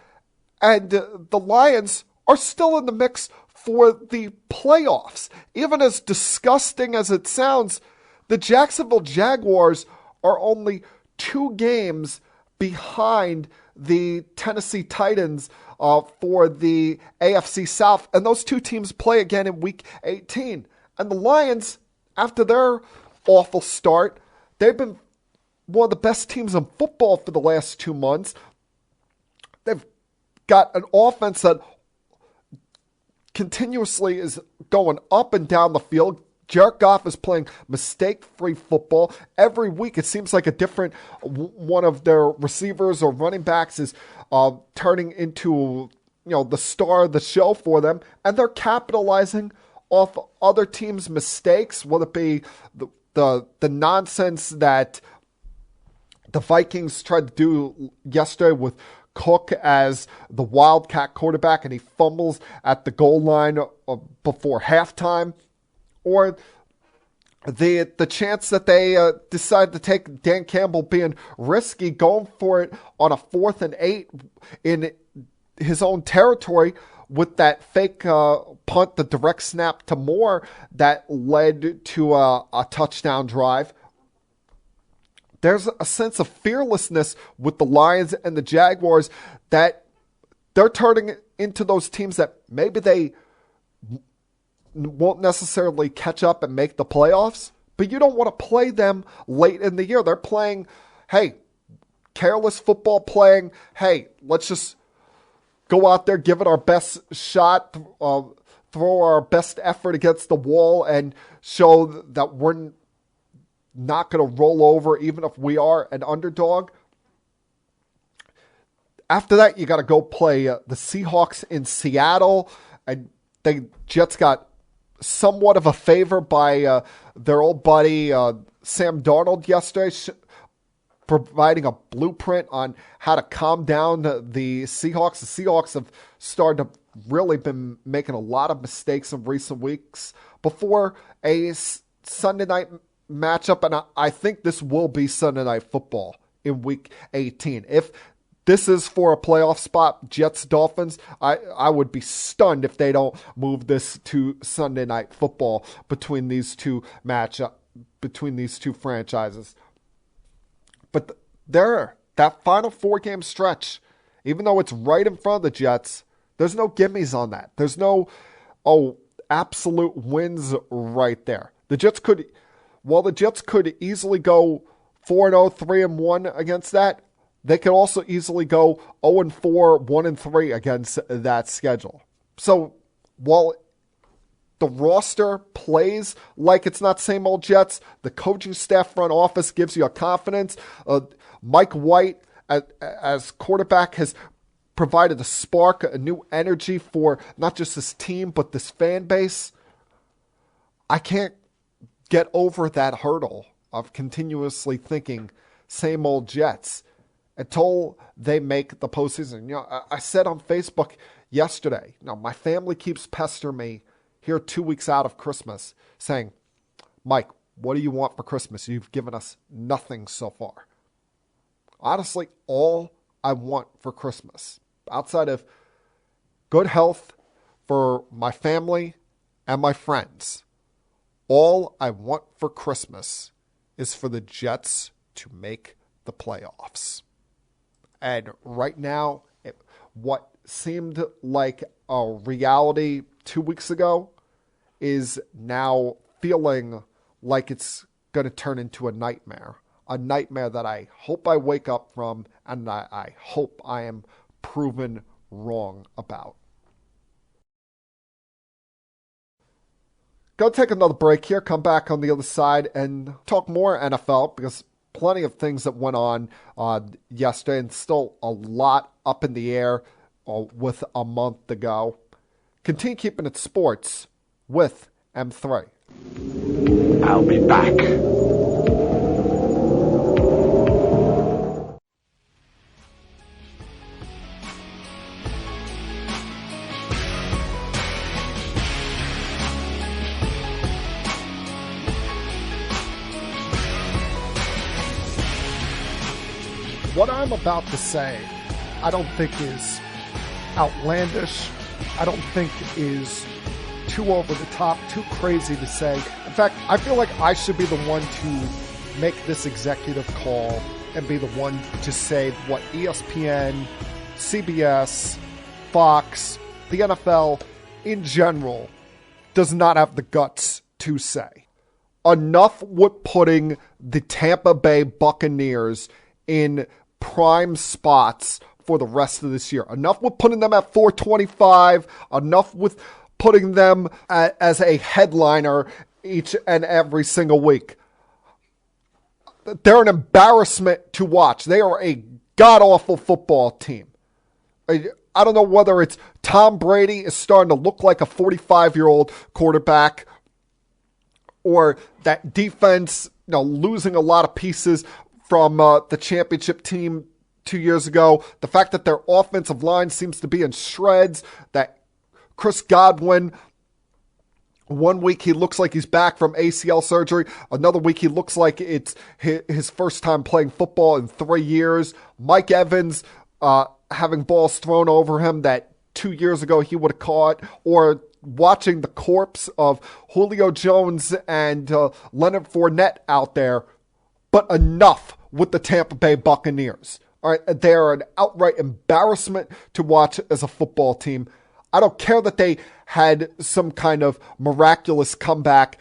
and the Lions are still in the mix for the playoffs. Even as disgusting as it sounds, the Jacksonville Jaguars are only 2 games behind the Tennessee Titans for the AFC South, and those 2 teams play again in Week 18. And the Lions, after their awful start, they've been one of the best teams in football for the last 2 months. They've got an offense that continuously is going up and down the field. Jared Goff is playing mistake-free football. Every week it seems like a different one of their receivers or running backs is turning into the star of the show for them, and they're capitalizing off other teams' mistakes, whether it be the nonsense that the Vikings tried to do yesterday with Cook as the Wildcat quarterback, and he fumbles at the goal line before halftime, or the chance that they decide to take Dan Campbell being risky, going for it on a 4th and 8 in his own territory with that fake punt, the direct snap to Moore that led to a touchdown drive. There's a sense of fearlessness with the Lions and the Jaguars that they're turning into those teams that maybe they won't necessarily catch up and make the playoffs, but you don't want to play them late in the year. They're playing, careless football, playing, let's just go out there, give it our best shot, throw our best effort against the wall, and show that we're not going to roll over even if we are an underdog. After that, you got to go play the Seahawks in Seattle. And the Jets got somewhat of a favor by their old buddy Sam Darnold yesterday, providing a blueprint on how to calm down the Seahawks. The Seahawks have started to really been making a lot of mistakes in recent weeks before a Sunday night matchup, and I think this will be Sunday Night Football in Week 18. If this is for a playoff spot, Jets-Dolphins, I would be stunned if they don't move this to Sunday Night Football between these two franchises. But that final 4-game stretch, even though it's right in front of the Jets, there's no gimmies on that. There's no absolute wins right there. While the Jets could easily go 4-0, 3-1 against that, they could also easily go 0-4, 1-3 against that schedule. So while the roster plays like it's not same old Jets, the coaching staff, front office gives you a confidence. Mike White as quarterback has provided a spark, a new energy for not just this team, but this fan base. I can't get over that hurdle of continuously thinking same old Jets until they make the postseason. I said on Facebook yesterday, my family keeps pestering me here 2 weeks out of Christmas saying, Mike, what do you want for Christmas? You've given us nothing so far. Honestly, all I want for Christmas, outside of good health for my family and my friends, all I want for Christmas is for the Jets to make the playoffs. And right now, what seemed like a reality 2 weeks ago is now feeling like it's going to turn into a nightmare that I hope I wake up from and I hope I am proven wrong about. Go take another break here, come back on the other side and talk more NFL, because plenty of things that went on yesterday and still a lot up in the air with a month to go. Continue keeping it sports with M3. I'll be back. what I'm about to say, I don't think is outlandish. I don't think is too over the top, too crazy to say. In fact, I feel like I should be the one to make this executive call and be the one to say what ESPN, CBS, Fox, the NFL in general does not have the guts to say. Enough with putting the Tampa Bay Buccaneers in prime spots for the rest of this year. Enough with putting them at 425. Enough with putting them as a headliner each and every single week. They're an embarrassment to watch. They are a god-awful football team. I don't know whether it's Tom Brady is starting to look like a 45-year-old quarterback, or that defense, losing a lot of pieces from the championship team 2 years ago. The fact that their offensive line seems to be in shreds, that Chris Godwin, one week he looks like he's back from ACL surgery. Another week he looks like it's his first time playing football in 3 years. Mike Evans having balls thrown over him that 2 years ago he would have caught, or watching the corpse of Julio Jones and Leonard Fournette out there. But enough with the Tampa Bay Buccaneers. All right, they are an outright embarrassment to watch as a football team. I don't care that they had some kind of miraculous comeback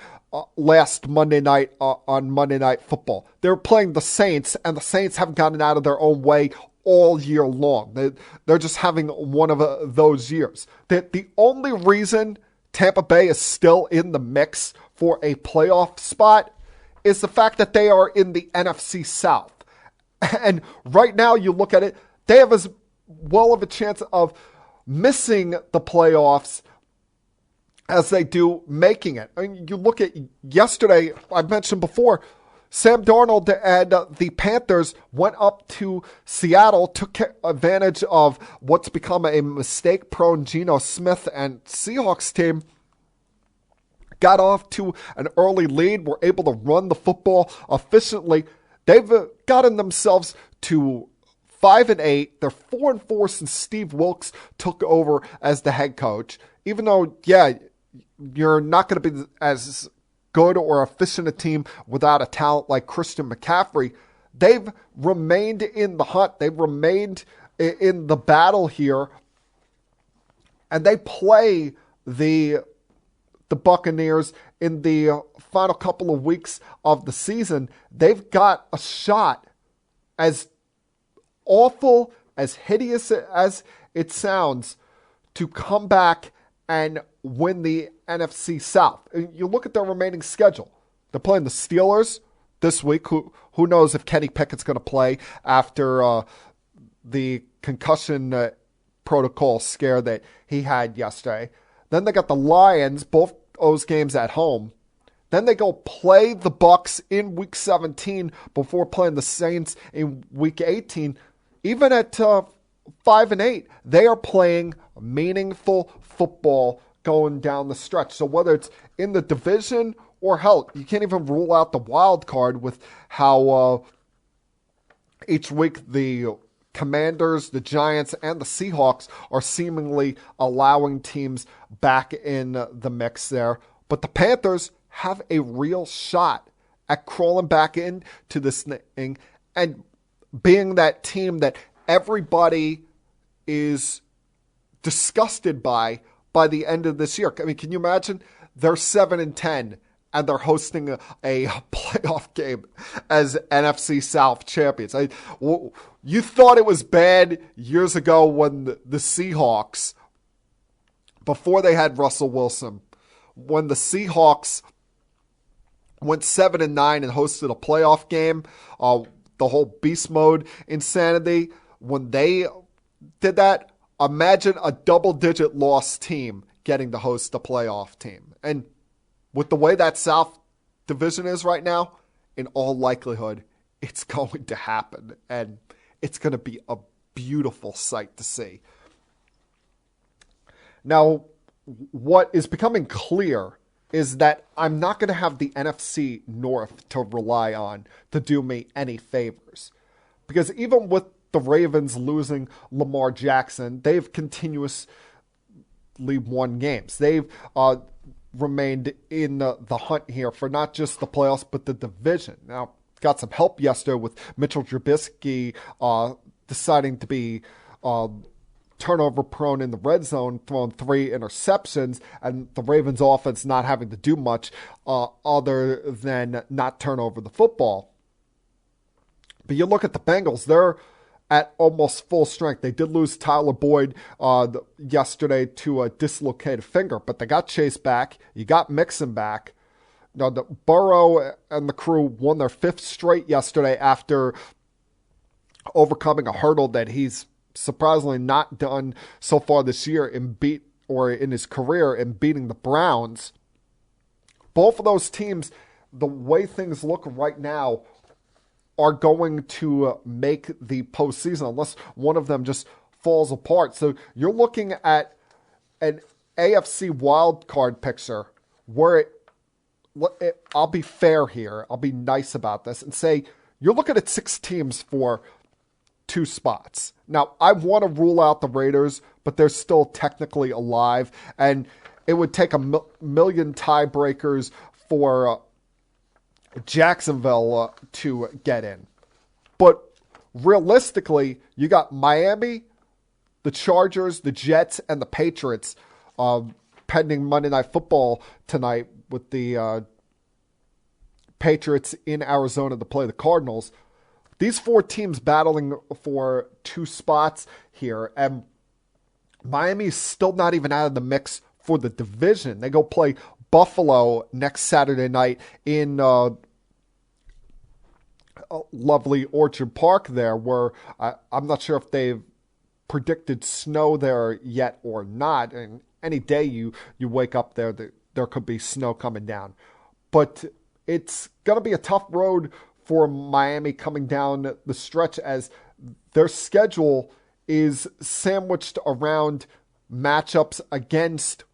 last Monday night on Monday Night Football. They're playing the Saints, and the Saints haven't gotten out of their own way all year long. They're just having one of those years. The only reason Tampa Bay is still in the mix for a playoff spot is the fact that they are in the NFC South. And right now you look at it, they have as well of a chance of missing the playoffs as they do making it. I mean, you look at yesterday, I mentioned before, Sam Darnold and the Panthers went up to Seattle, took advantage of what's become a mistake-prone Geno Smith and Seahawks team, got off to an early lead, were able to run the football efficiently. They've gotten themselves to 5-8. They're 4-4 since Steve Wilkes took over as the head coach. Even though, you're not going to be as good or efficient a team without a talent like Christian McCaffrey, they've remained in the hunt. They've remained in the battle here. And they play the Buccaneers in the final couple of weeks of the season. They've got a shot, as awful, as hideous as it sounds, to come back and win the NFC South. You look at their remaining schedule. They're playing the Steelers this week. Who knows if Kenny Pickett's going to play after the concussion protocol scare that he had yesterday. Then they got the Lions, both those games at home. Then they go play the Bucs in Week 17 before playing the Saints in Week 18. Even at 5-8, they are playing meaningful football going down the stretch. So whether it's in the division or hell, you can't even rule out the wild card with how each week the Commanders, the Giants, and the Seahawks are seemingly allowing teams back in the mix there. But the Panthers have a real shot at crawling back into this thing and being that team that everybody is disgusted by the end of this year. I mean, can you imagine? They're 7-10 and they're hosting a playoff game as NFC South champions. You thought it was bad years ago when the Seahawks, before they had Russell Wilson, when the Seahawks went 7-9 and hosted a playoff game, the whole beast mode insanity. When they did that, imagine a double-digit loss team getting to host a playoff team. And with the way that South Division is right now, in all likelihood, it's going to happen. And it's going to be a beautiful sight to see. Now, what is becoming clear is that I'm not going to have the NFC North to rely on to do me any favors. Because even with the Ravens losing Lamar Jackson, they've continuously won games. They've remained in the hunt here for not just the playoffs, but the division. Now, got some help yesterday with Mitchell Trubisky deciding to be turnover prone in the red zone, throwing 3 interceptions, and the Ravens offense not having to do much other than not turn over the football. But you look at the Bengals, they're at almost full strength. They did lose Tyler Boyd yesterday to a dislocated finger, but they got Chase back. You got Mixon back. Now, the Burrow and the crew won their 5th straight yesterday after overcoming a hurdle that he's surprisingly not done so far this year in his career in beating the Browns. Both of those teams, the way things look right now, are going to make the postseason unless one of them just falls apart. So you're looking at an AFC wildcard picture where I'll be fair here. I'll be nice about this and say you're looking at 6 teams for 2 spots. Now, I want to rule out the Raiders, but they're still technically alive, and it would take a million tiebreakers for Jacksonville to get in. But realistically, you got Miami, the Chargers, the Jets, and the Patriots pending Monday Night Football tonight with the Patriots in Arizona to play the Cardinals. These 4 teams battling for 2 spots here, and Miami's still not even out of the mix for the division. They go play Buffalo next Saturday night in lovely Orchard Park there, where I'm not sure if they've predicted snow there yet or not. And any day you wake up there could be snow coming down. But it's going to be a tough road for Miami coming down the stretch, as their schedule is sandwiched around matchups against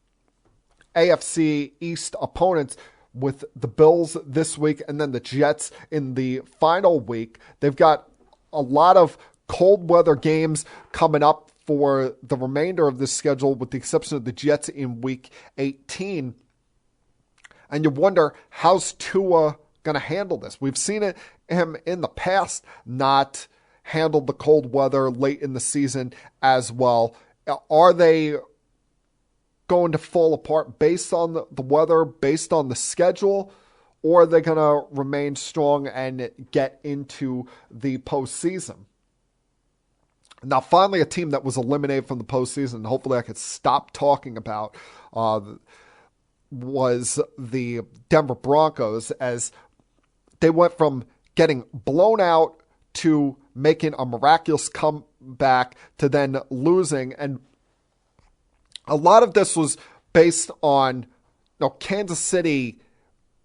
AFC East opponents, with the Bills this week and then the Jets in the final week. They've got a lot of cold weather games coming up for the remainder of this schedule, with the exception of the Jets in week 18. And you wonder, how's Tua going to handle this? We've seen him in the past not handle the cold weather late in the season as well. Are they going to fall apart based on the weather, based on the schedule, or are they going to remain strong and get into the postseason? Now, finally, a team that was eliminated from the postseason, and hopefully I could stop talking about, was the Denver Broncos, as they went from getting blown out to making a miraculous comeback to then losing. And a lot of this was based on Kansas City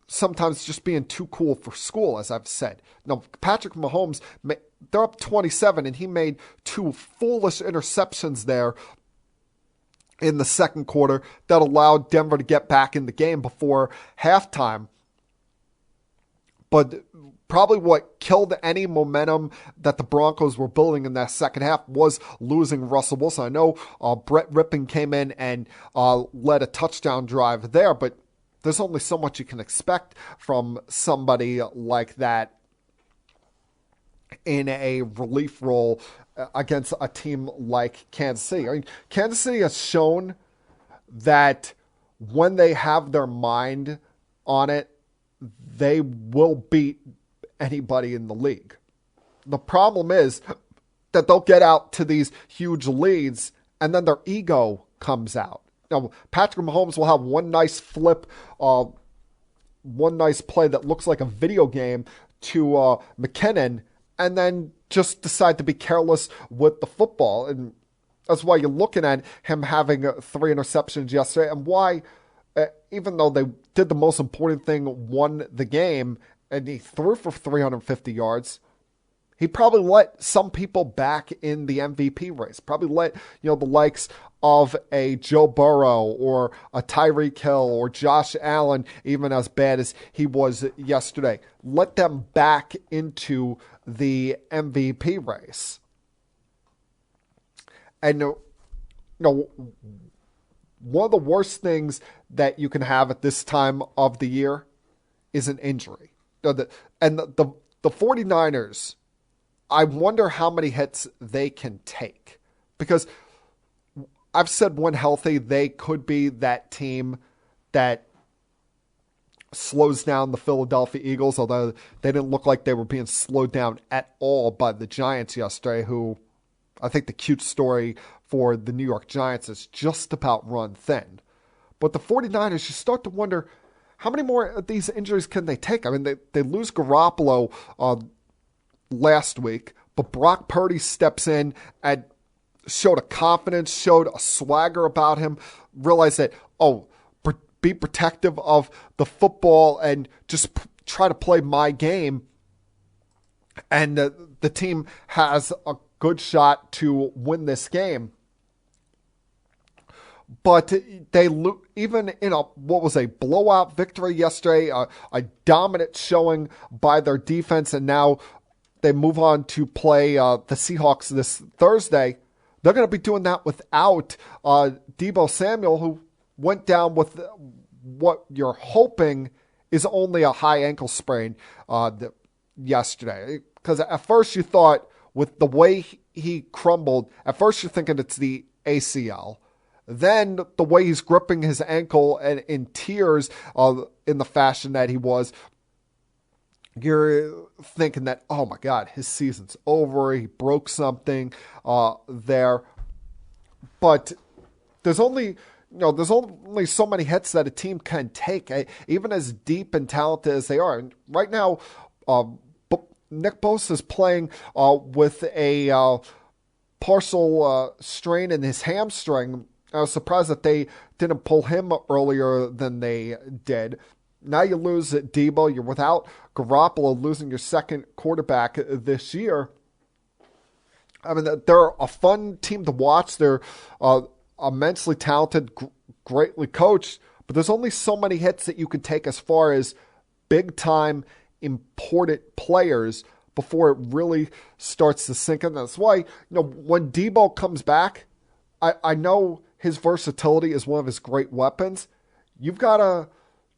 sometimes just being too cool for school, as I've said. Now, Patrick Mahomes, they're up 27, and he made 2 foolish interceptions there in the second quarter that allowed Denver to get back in the game before halftime. But probably what killed any momentum that the Broncos were building in that second half was losing Russell Wilson. I know Brett Rippon came in and led a touchdown drive there, but there's only so much you can expect from somebody like that in a relief role against a team like Kansas City. I mean, Kansas City has shown that when they have their mind on it, they will beat anybody in the league. The problem is that they'll get out to these huge leads and then their ego comes out. Now, Patrick Mahomes will have one nice flip, one nice play that looks like a video game to McKinnon, and then just decide to be careless with the football. And that's why you're looking at him having 3 interceptions yesterday, and why, even though they did the most important thing, won the game, and he threw for 350 yards, He probably let some people back in the MVP race. Probably let, the likes of a Joe Burrow or a Tyreek Hill or Josh Allen, even as bad as he was yesterday, let them back into the MVP race. And, one of the worst things that you can have at this time of the year is an injury. The 49ers, I wonder how many hits they can take. Because I've said when healthy, they could be that team that slows down the Philadelphia Eagles, although they didn't look like they were being slowed down at all by the Giants yesterday, who I think the cute story for the New York Giants is just about run thin. But the 49ers, you start to wonder, how many more of these injuries can they take? I mean, they lose Garoppolo last week, but Brock Purdy steps in and showed a confidence, showed a swagger about him, realized that, be protective of the football and just try to play my game. And the team has a good shot to win this game. But they even in what was a blowout victory yesterday, a dominant showing by their defense, and now they move on to play the Seahawks this Thursday. They're going to be doing that without Deebo Samuel, who went down with what you're hoping is only a high ankle sprain yesterday. Because at first you thought, with the way he crumbled, at first you're thinking it's the ACL. Then the way he's gripping his ankle and in tears in the fashion that he was, you're thinking that, oh my God, his season's over. He broke something there. But there's only so many hits that a team can take, even as deep and talented as they are. And right now, Nick Bosa is playing with a partial strain in his hamstring. I was surprised that they didn't pull him earlier than they did. Now you lose Deebo. You're without Garoppolo, losing your second quarterback this year. I mean, they're a fun team to watch. They're immensely talented, greatly coached, but there's only so many hits that you can take as far as big-time, important players before it really starts to sink in. That's why, when Deebo comes back, I know his versatility is one of his great weapons. You've got to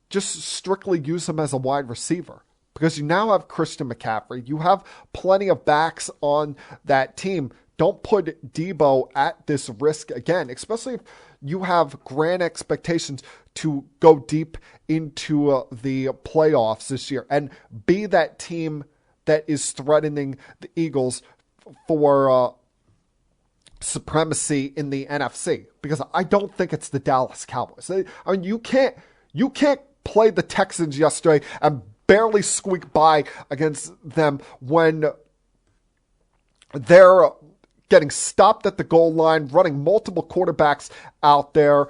just strictly use him as a wide receiver, because you now have Christian McCaffrey. You have plenty of backs on that team. Don't put Deebo at this risk again, especially if you have grand expectations to go deep into the playoffs this year and be that team that is threatening the Eagles for supremacy in the NFC. Because I don't think it's the Dallas Cowboys. I mean, you can't play the Texans yesterday and barely squeak by against them when they're getting stopped at the goal line, running multiple quarterbacks out there,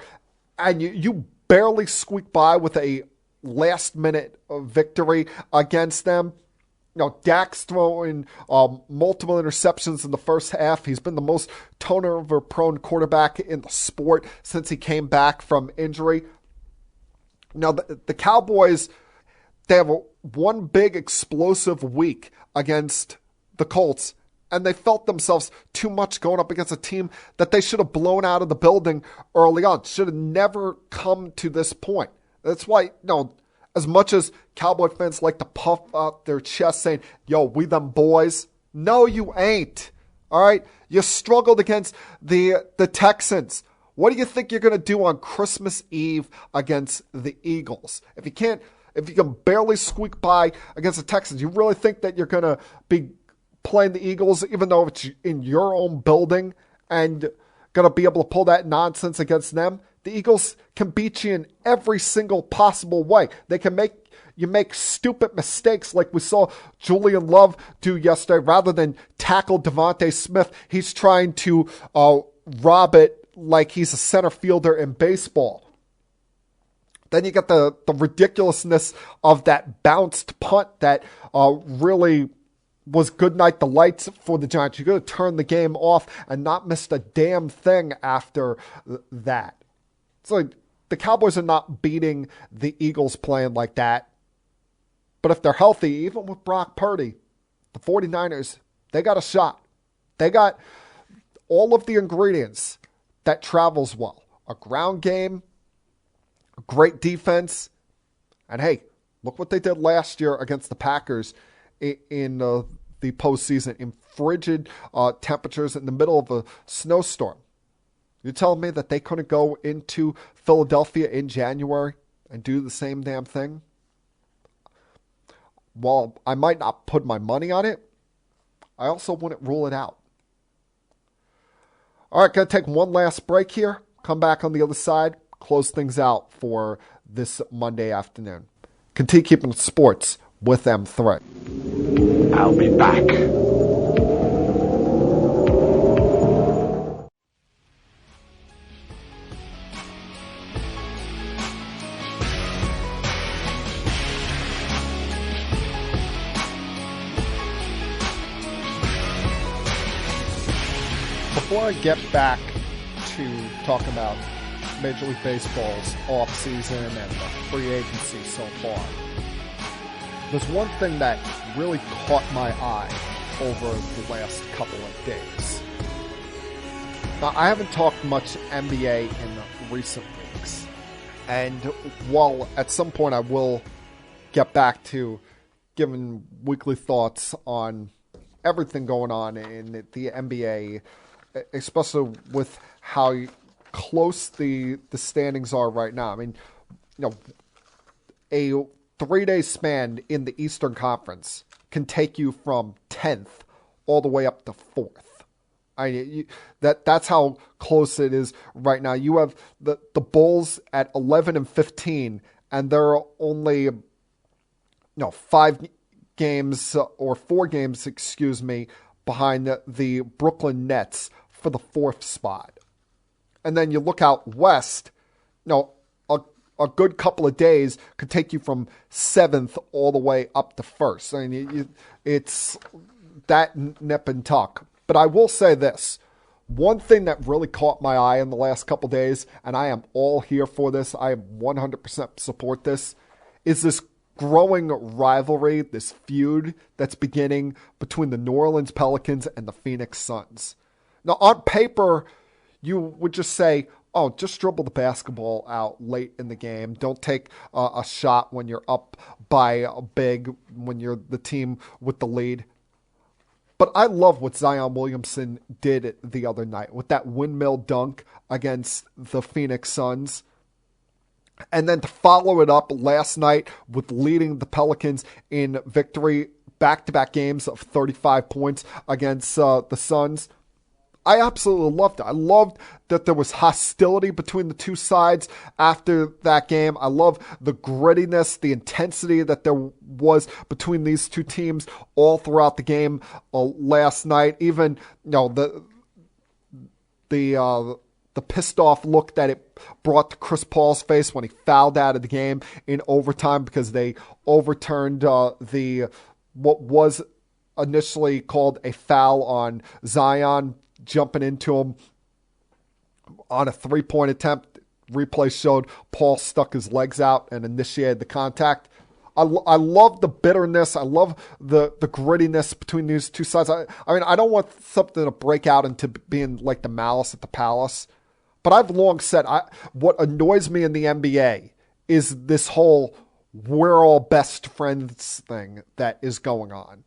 and you barely squeak by with a last-minute victory against them. Dak's throwing multiple interceptions in the first half. He's been the most turnover-prone quarterback in the sport since he came back from injury. Now, the Cowboys, they have one big explosive week against the Colts, and they felt themselves too much going up against a team that they should have blown out of the building early on. Should have never come to this point. That's why, as much as Cowboy fans like to puff out their chest saying, yo, we them boys. No, you ain't. All right? You struggled against the Texans. What do you think you're going to do on Christmas Eve against the Eagles? If you can barely squeak by against the Texans, you really think that you're going to be playing the Eagles, even though it's in your own building, and going to be able to pull that nonsense against them? The Eagles can beat you in every single possible way. They can make you make stupid mistakes like we saw Julian Love do yesterday. Rather than tackle Devontae Smith, he's trying to rob it like he's a center fielder in baseball. Then you get the ridiculousness of that bounced punt that really was good night the lights for the Giants. You got to turn the game off and not miss a damn thing after that. It's like the Cowboys are not beating the Eagles playing like that. But if they're healthy, even with Brock Purdy, the 49ers, they got a shot. They got all of the ingredients that travels well. A ground game, a great defense, and hey, look what they did last year against the Packers in the postseason in frigid temperatures in the middle of a snowstorm. You're telling me that they couldn't go into Philadelphia in January and do the same damn thing? While I might not put my money on it, I also wouldn't rule it out. All right, going to take one last break here. Come back on the other side, close things out for this Monday afternoon. Continue keeping sports with M3. I'll be back. Before I get back to talking about Major League Baseball's offseason and the free agency so far, there's one thing that really caught my eye over the last couple of days. Now, I haven't talked much NBA in recent weeks, and while at some point I will get back to giving weekly thoughts on everything going on in the NBA, especially with how close the standings are right now. I mean, a 3-day span in the Eastern Conference can take you from 10th all the way up to 4th. That's how close it is right now. You have the Bulls at 11 and 15, and they're only 5 games or 4 games, behind the Brooklyn Nets for the 4th spot. And then you look out west, a good couple of days could take you from 7th all the way up to 1st. I mean, it's that nip and tuck. But I will say this. One thing that really caught my eye in the last couple of days, and I am all here for this, I 100% support this, is this growing rivalry, this feud that's beginning between the New Orleans Pelicans and the Phoenix Suns. Now, on paper, you would just say, oh, just dribble the basketball out late in the game. Don't take a shot when you're up by a big, when you're the team with the lead. But I love what Zion Williamson did the other night with that windmill dunk against the Phoenix Suns. And then to follow it up last night with leading the Pelicans in victory, back-to-back games of 35 points against the Suns. I absolutely loved it. I loved that there was hostility between the two sides after that game. I love the grittiness, the intensity that there was between these two teams all throughout the game last night. Even, the pissed off look that it brought to Chris Paul's face when he fouled out of the game in overtime because they overturned what was initially called a foul on Zion, jumping into him on a 3-point attempt. Replay showed Paul stuck his legs out and initiated the contact. I love the bitterness. I love the grittiness between these two sides. I mean, I don't want something to break out into being like the Malice at the Palace. But I've long said what annoys me in the NBA is this whole we're all best friends thing that is going on.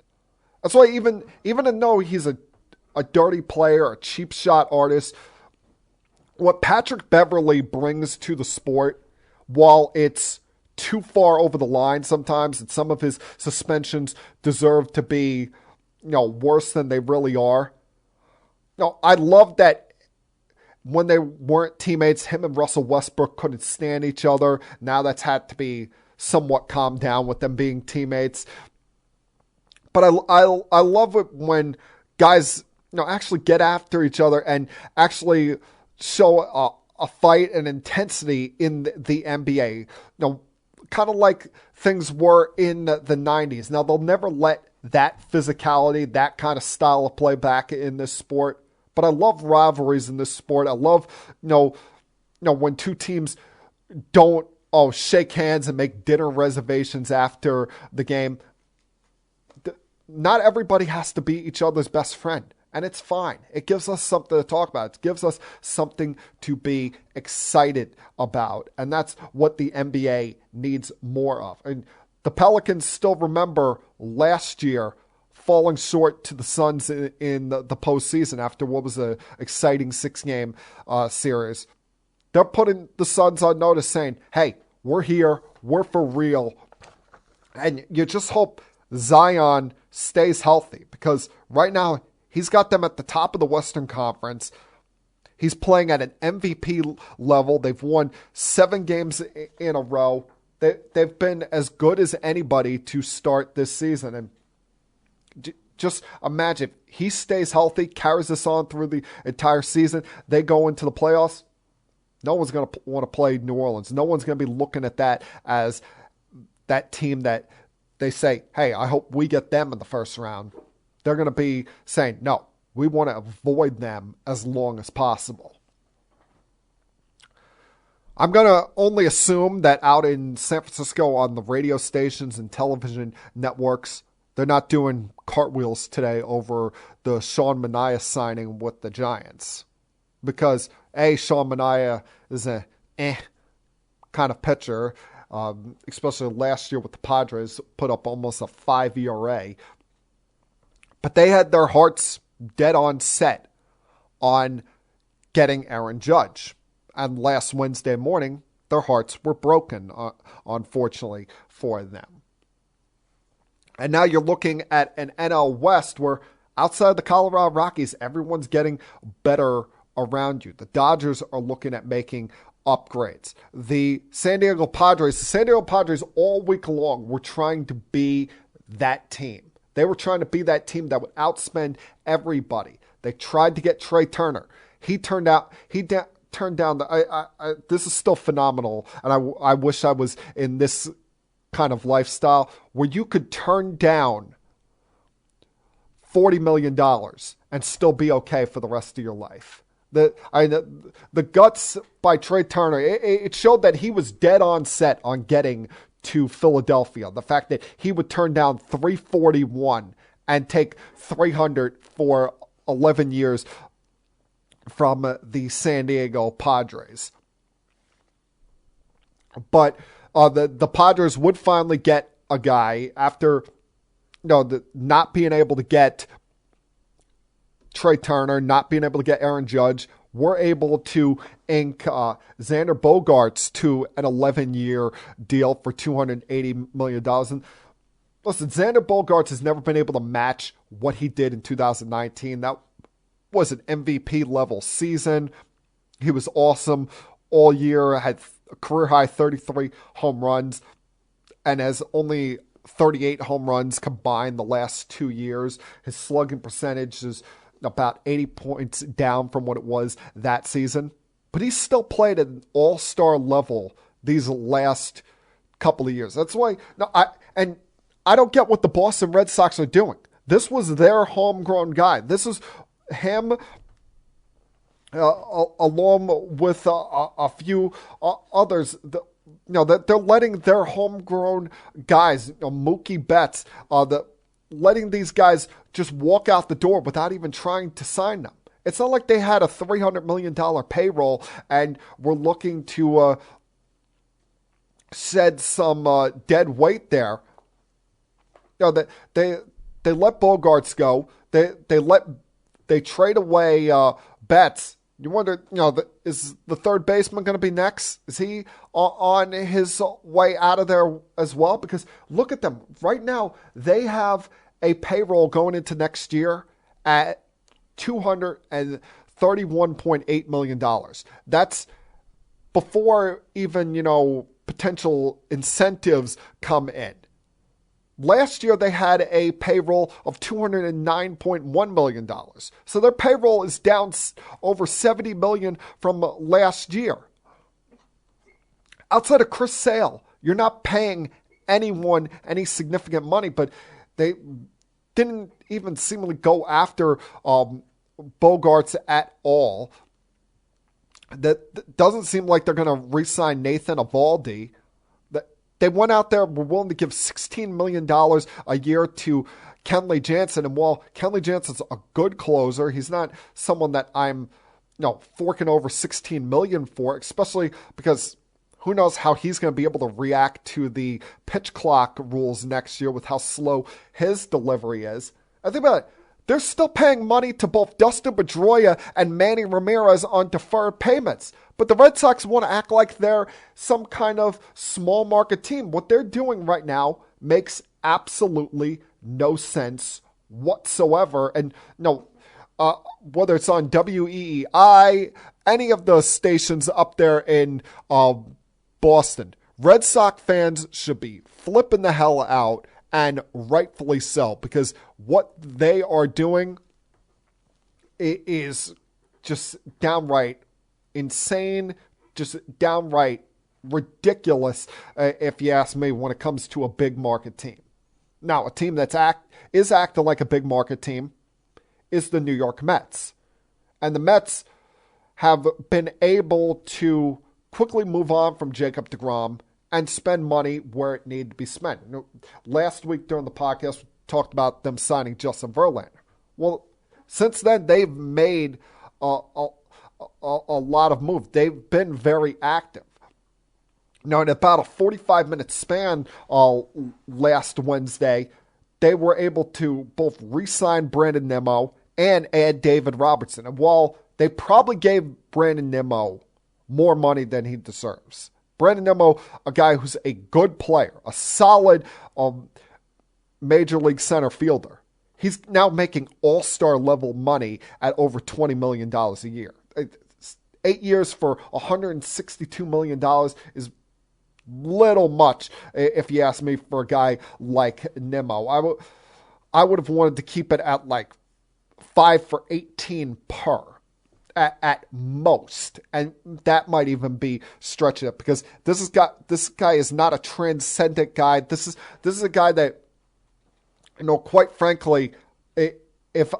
That's why even though he's a dirty player, a cheap shot artist, what Patrick Beverley brings to the sport, while it's too far over the line sometimes, and some of his suspensions deserve to be, worse than they really are. I love that when they weren't teammates, him and Russell Westbrook couldn't stand each other. Now that's had to be somewhat calmed down with them being teammates. But I love it when guys actually get after each other and actually show a fight and intensity in the NBA. Kind of like things were in the 90s. Now, they'll never let that physicality, that kind of style of play back in this sport. But I love rivalries in this sport. I love, when two teams don't shake hands and make dinner reservations after the game. Not everybody has to be each other's best friend, and it's fine. It gives us something to talk about. It gives us something to be excited about, and that's what the NBA needs more of. And the Pelicans still remember last year falling short to the Suns in the postseason after what was an exciting 6-game series. They're putting the Suns on notice saying, hey, we're here, we're for real. And you just hope Zion stays healthy, because right now he's got them at the top of the Western Conference. He's playing at an MVP level. They've won 7 games in a row. They've been as good as anybody to start this season. And just imagine, if he stays healthy, carries this on through the entire season, they go into the playoffs, no one's going to want to play New Orleans. No one's going to be looking at that as that team that they say, hey, I hope we get them in the first round. They're going to be saying, no, we want to avoid them as long as possible. I'm going to only assume that out in San Francisco on the radio stations and television networks, they're not doing cartwheels today over the Sean Manaea signing with the Giants. Because, Sean Manaea is a kind of pitcher, especially last year with the Padres, put up almost a 5 ERA. But they had their hearts dead on set on getting Aaron Judge. And last Wednesday morning, their hearts were broken, unfortunately, for them. And now you're looking at an NL West where outside the Colorado Rockies, everyone's getting better around you. The Dodgers are looking at making upgrades. The San Diego Padres all week long were trying to be that team. They were trying to be that team that would outspend everybody. They tried to get Trey Turner. He turned down this is still phenomenal, and I wish I was in this kind of lifestyle where you could turn down $40 million and still be okay for the rest of your life. The guts by Trey Turner, it showed that he was dead on set on getting to Philadelphia. The fact that he would turn down $341 and take $300 for 11 years from the San Diego Padres. But the Padres would finally get a guy after not being able to get Trey Turner, not being able to get Aaron Judge. We're able to ink Xander Bogaerts to an 11-year deal for $280 million. And listen, Xander Bogaerts has never been able to match what he did in 2019. That was an MVP-level season. He was awesome all year, had a career-high 33 home runs, and has only 38 home runs combined the last 2 years. His slugging percentage is about 80 points down from what it was that season. But he's still played at an all-star level these last couple of years. That's why I don't get what the Boston Red Sox are doing. This was their homegrown guy. This is him along with a few others. That they're letting their homegrown guys, Mookie Betts, letting these guys just walk out the door without even trying to sign them. It's not like they had a $300 million payroll and were looking to shed some dead weight there. That they let Bogaerts go. They trade away Betts. You wonder, is the third baseman going to be next? Is he on his way out of there as well? Because look at them. Right now, they have a payroll going into next year at $231.8 million. That's before even, potential incentives come in. Last year, they had a payroll of $209.1 million. So their payroll is down over $70 million from last year. Outside of Chris Sale, you're not paying anyone any significant money, but didn't even seemingly go after Bogarts at all. That doesn't seem like they're going to re-sign Nathan Eovaldi. They went out there, were willing to give $16 million a year to Kenley Jansen. And while Kenley Jansen's a good closer, he's not someone that I'm forking over $16 million for, especially because who knows how he's going to be able to react to the pitch clock rules next year with how slow his delivery is. I think about it. They're still paying money to both Dustin Pedroia and Manny Ramirez on deferred payments. But the Red Sox want to act like they're some kind of small market team. What they're doing right now makes absolutely no sense whatsoever. And whether it's on WEEI, any of the stations up there in Boston, Red Sox fans should be flipping the hell out, and rightfully so, because what they are doing is just downright insane, just downright ridiculous, if you ask me, when it comes to a big market team. Now, a team that's acting like a big market team is the New York Mets. And the Mets have been able to quickly move on from Jacob deGrom and spend money where it needed to be spent. Last week during the podcast, we talked about them signing Justin Verlander. Well, since then, they've made a lot of moves. They've been very active. Now, in about a 45-minute span last Wednesday, they were able to both re-sign Brandon Nimmo and add David Robertson. And while they probably gave Brandon Nimmo more money than he deserves, Brandon Nimmo, a guy who's a good player, a solid major league center fielder. He's now making all-star level money at over $20 million a year. 8 years for $162 million is little much, if you ask me, for a guy like Nimmo. I would have wanted to keep it at like 5 for 18 per. At most, and that might even be stretching it, because this guy is not a transcendent guy. This is a guy that, quite frankly, if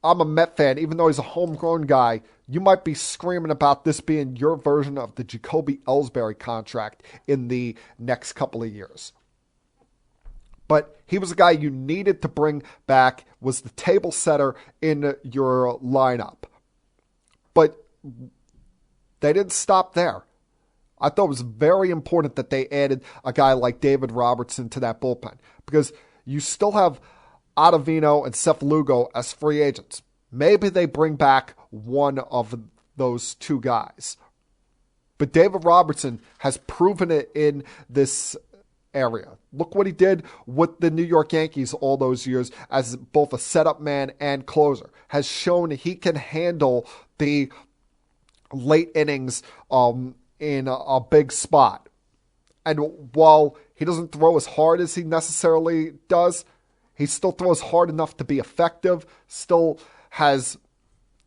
I'm a Met fan, even though he's a homegrown guy, you might be screaming about this being your version of the Jacoby Ellsbury contract in the next couple of years. But he was a guy you needed to bring back, was the table setter in your lineup. But they didn't stop there. I thought it was very important that they added a guy like David Robertson to that bullpen, because you still have Ottavino and Seth Lugo as free agents. Maybe they bring back one of those two guys. But David Robertson has proven it in this area. Look what he did with the New York Yankees all those years as both a setup man and closer. Has shown he can handle the late innings in a big spot. And while he doesn't throw as hard as he necessarily does, he still throws hard enough to be effective, still has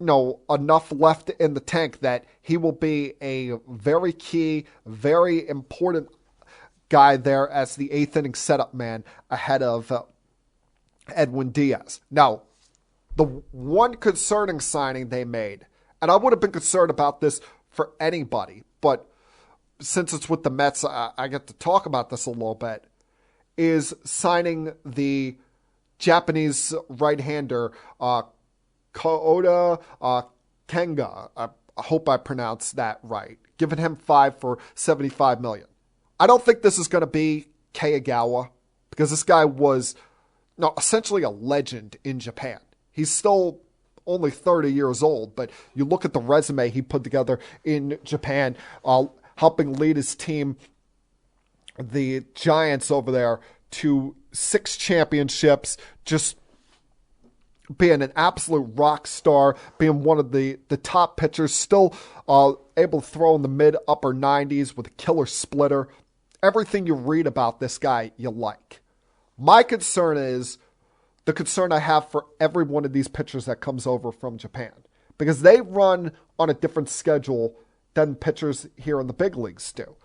enough left in the tank that he will be a very key, very important guy there as the eighth inning setup man ahead of Edwin Diaz. Now, the one concerning signing they made, and I would have been concerned about this for anybody, but since it's with the Mets, I get to talk about this a little bit, is signing the Japanese right-hander Kota Kenga. I hope I pronounced that right. Giving him 5 for $75 million. I don't think this is going to be Keiagawa, because this guy was essentially a legend in Japan. He's still only 30 years old, but you look at the resume he put together in Japan, helping lead his team, the Giants over there, to 6 championships, just being an absolute rock star, being one of the top pitchers, still able to throw in the mid-upper 90s with a killer splitter. Everything you read about this guy, you like. My concern is the concern I have for every one of these pitchers that comes over from Japan, because they run on a different schedule than pitchers here in the big leagues do.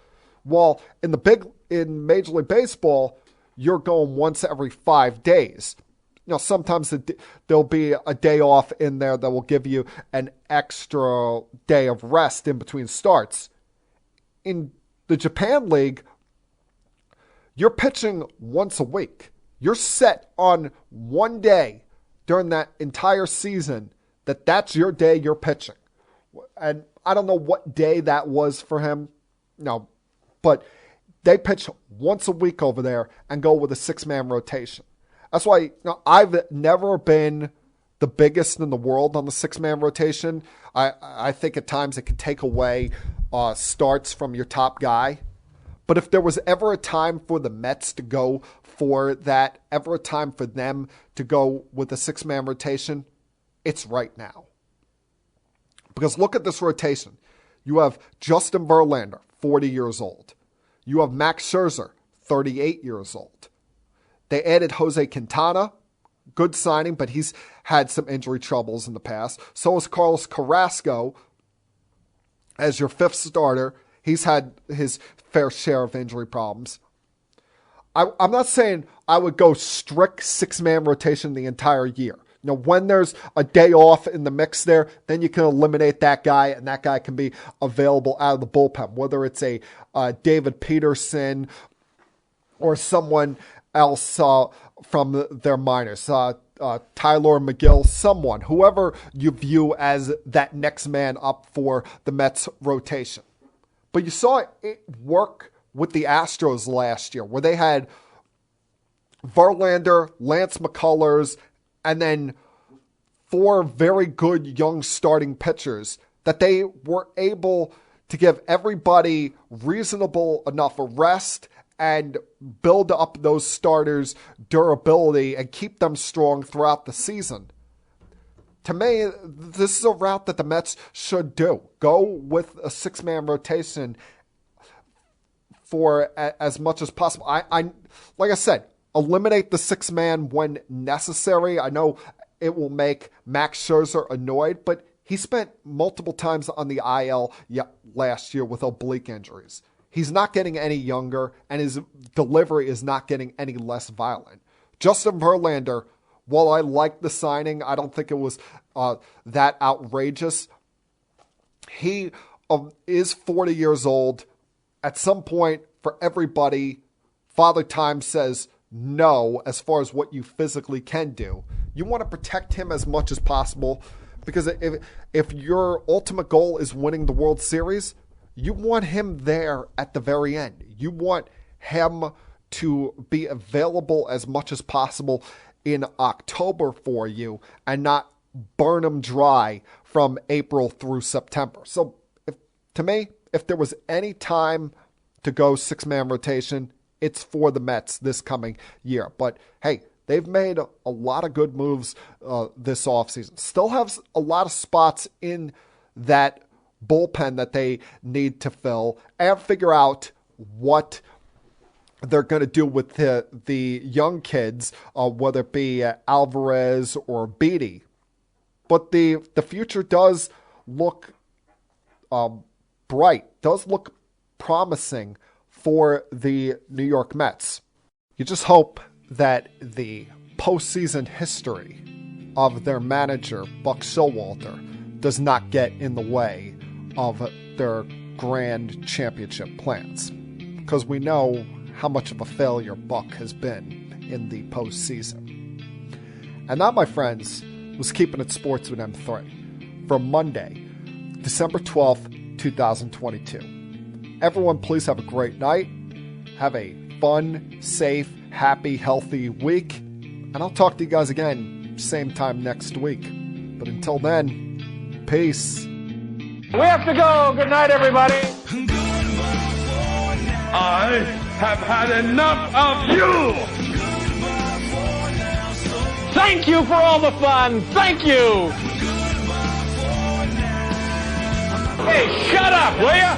While in Major League Baseball, you're going once every 5 days. sometimes there'll be a day off in there that will give you an extra day of rest in between starts. In the Japan League, you're pitching once a week. You're set on one day during that entire season that's your day you're pitching. And I don't know what day that was for him. No, but they pitch once a week over there and go with a 6-man rotation. That's why I've never been the biggest in the world on the 6-man rotation. I think at times it can take away starts from your top guy. But if there was ever a time for the Mets to go for that, ever a time for them to go with a 6-man rotation, it's right now. Because look at this rotation. You have Justin Verlander, 40 years old. You have Max Scherzer, 38 years old. They added Jose Quintana, good signing, but he's had some injury troubles in the past. So is Carlos Carrasco as your 5th starter. He's had his fair share of injury problems. I'm not saying I would go strict 6-man rotation the entire year. When there's a day off in the mix there, then you can eliminate that guy, and that guy can be available out of the bullpen, whether it's a David Peterson or someone else from their minors, Tyler McGill, someone, whoever you view as that next man up for the Mets rotation. But you saw it work with the Astros last year, where they had Verlander, Lance McCullers, and then 4 very good young starting pitchers that they were able to give everybody reasonable enough a rest and build up those starters' durability and keep them strong throughout the season. To me, this is a route that the Mets should do. Go with a 6-man rotation for as much as possible. I like I said, eliminate the 6-man when necessary. I know it will make Max Scherzer annoyed, but he spent multiple times on the IL last year with oblique injuries. He's not getting any younger, and his delivery is not getting any less violent. Justin Verlander, while I like the signing, I don't think it was that outrageous. He is 40 years old. At some point, for everybody, Father Time says no as far as what you physically can do. You want to protect him as much as possible, because if your ultimate goal is winning the World Series, you want him there at the very end. You want him to be available as much as possible in October for you and not burn him dry from April through September. So to me, if there was any time to go 6-man rotation, it's for the Mets this coming year. But hey, they've made a lot of good moves this offseason. Still have a lot of spots in that bullpen that they need to fill and figure out what they're going to do with the young kids, whether it be Alvarez or Beatty. But the future does look bright, does look promising for the New York Mets. You just hope that the postseason history of their manager, Buck Showalter, does not get in the way of their grand championship plans. Because we know how much of a failure Buck has been in the postseason. And that, my friends, was Keeping It Sports with M3 for Monday, December 12th, 2022. Everyone, please have a great night. Have a fun, safe, happy, healthy week. And I'll talk to you guys again same time next week. But until then, peace. We have to go. Good night, everybody. I have had enough of you! Thank you for all the fun. Thank you. Hey, shut up, will you?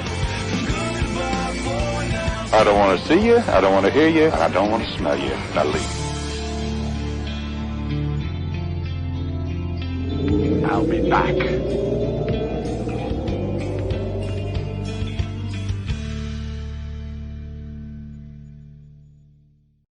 I don't want to see you, I don't want to hear you, I don't want to smell you. Now leave. I'll be back.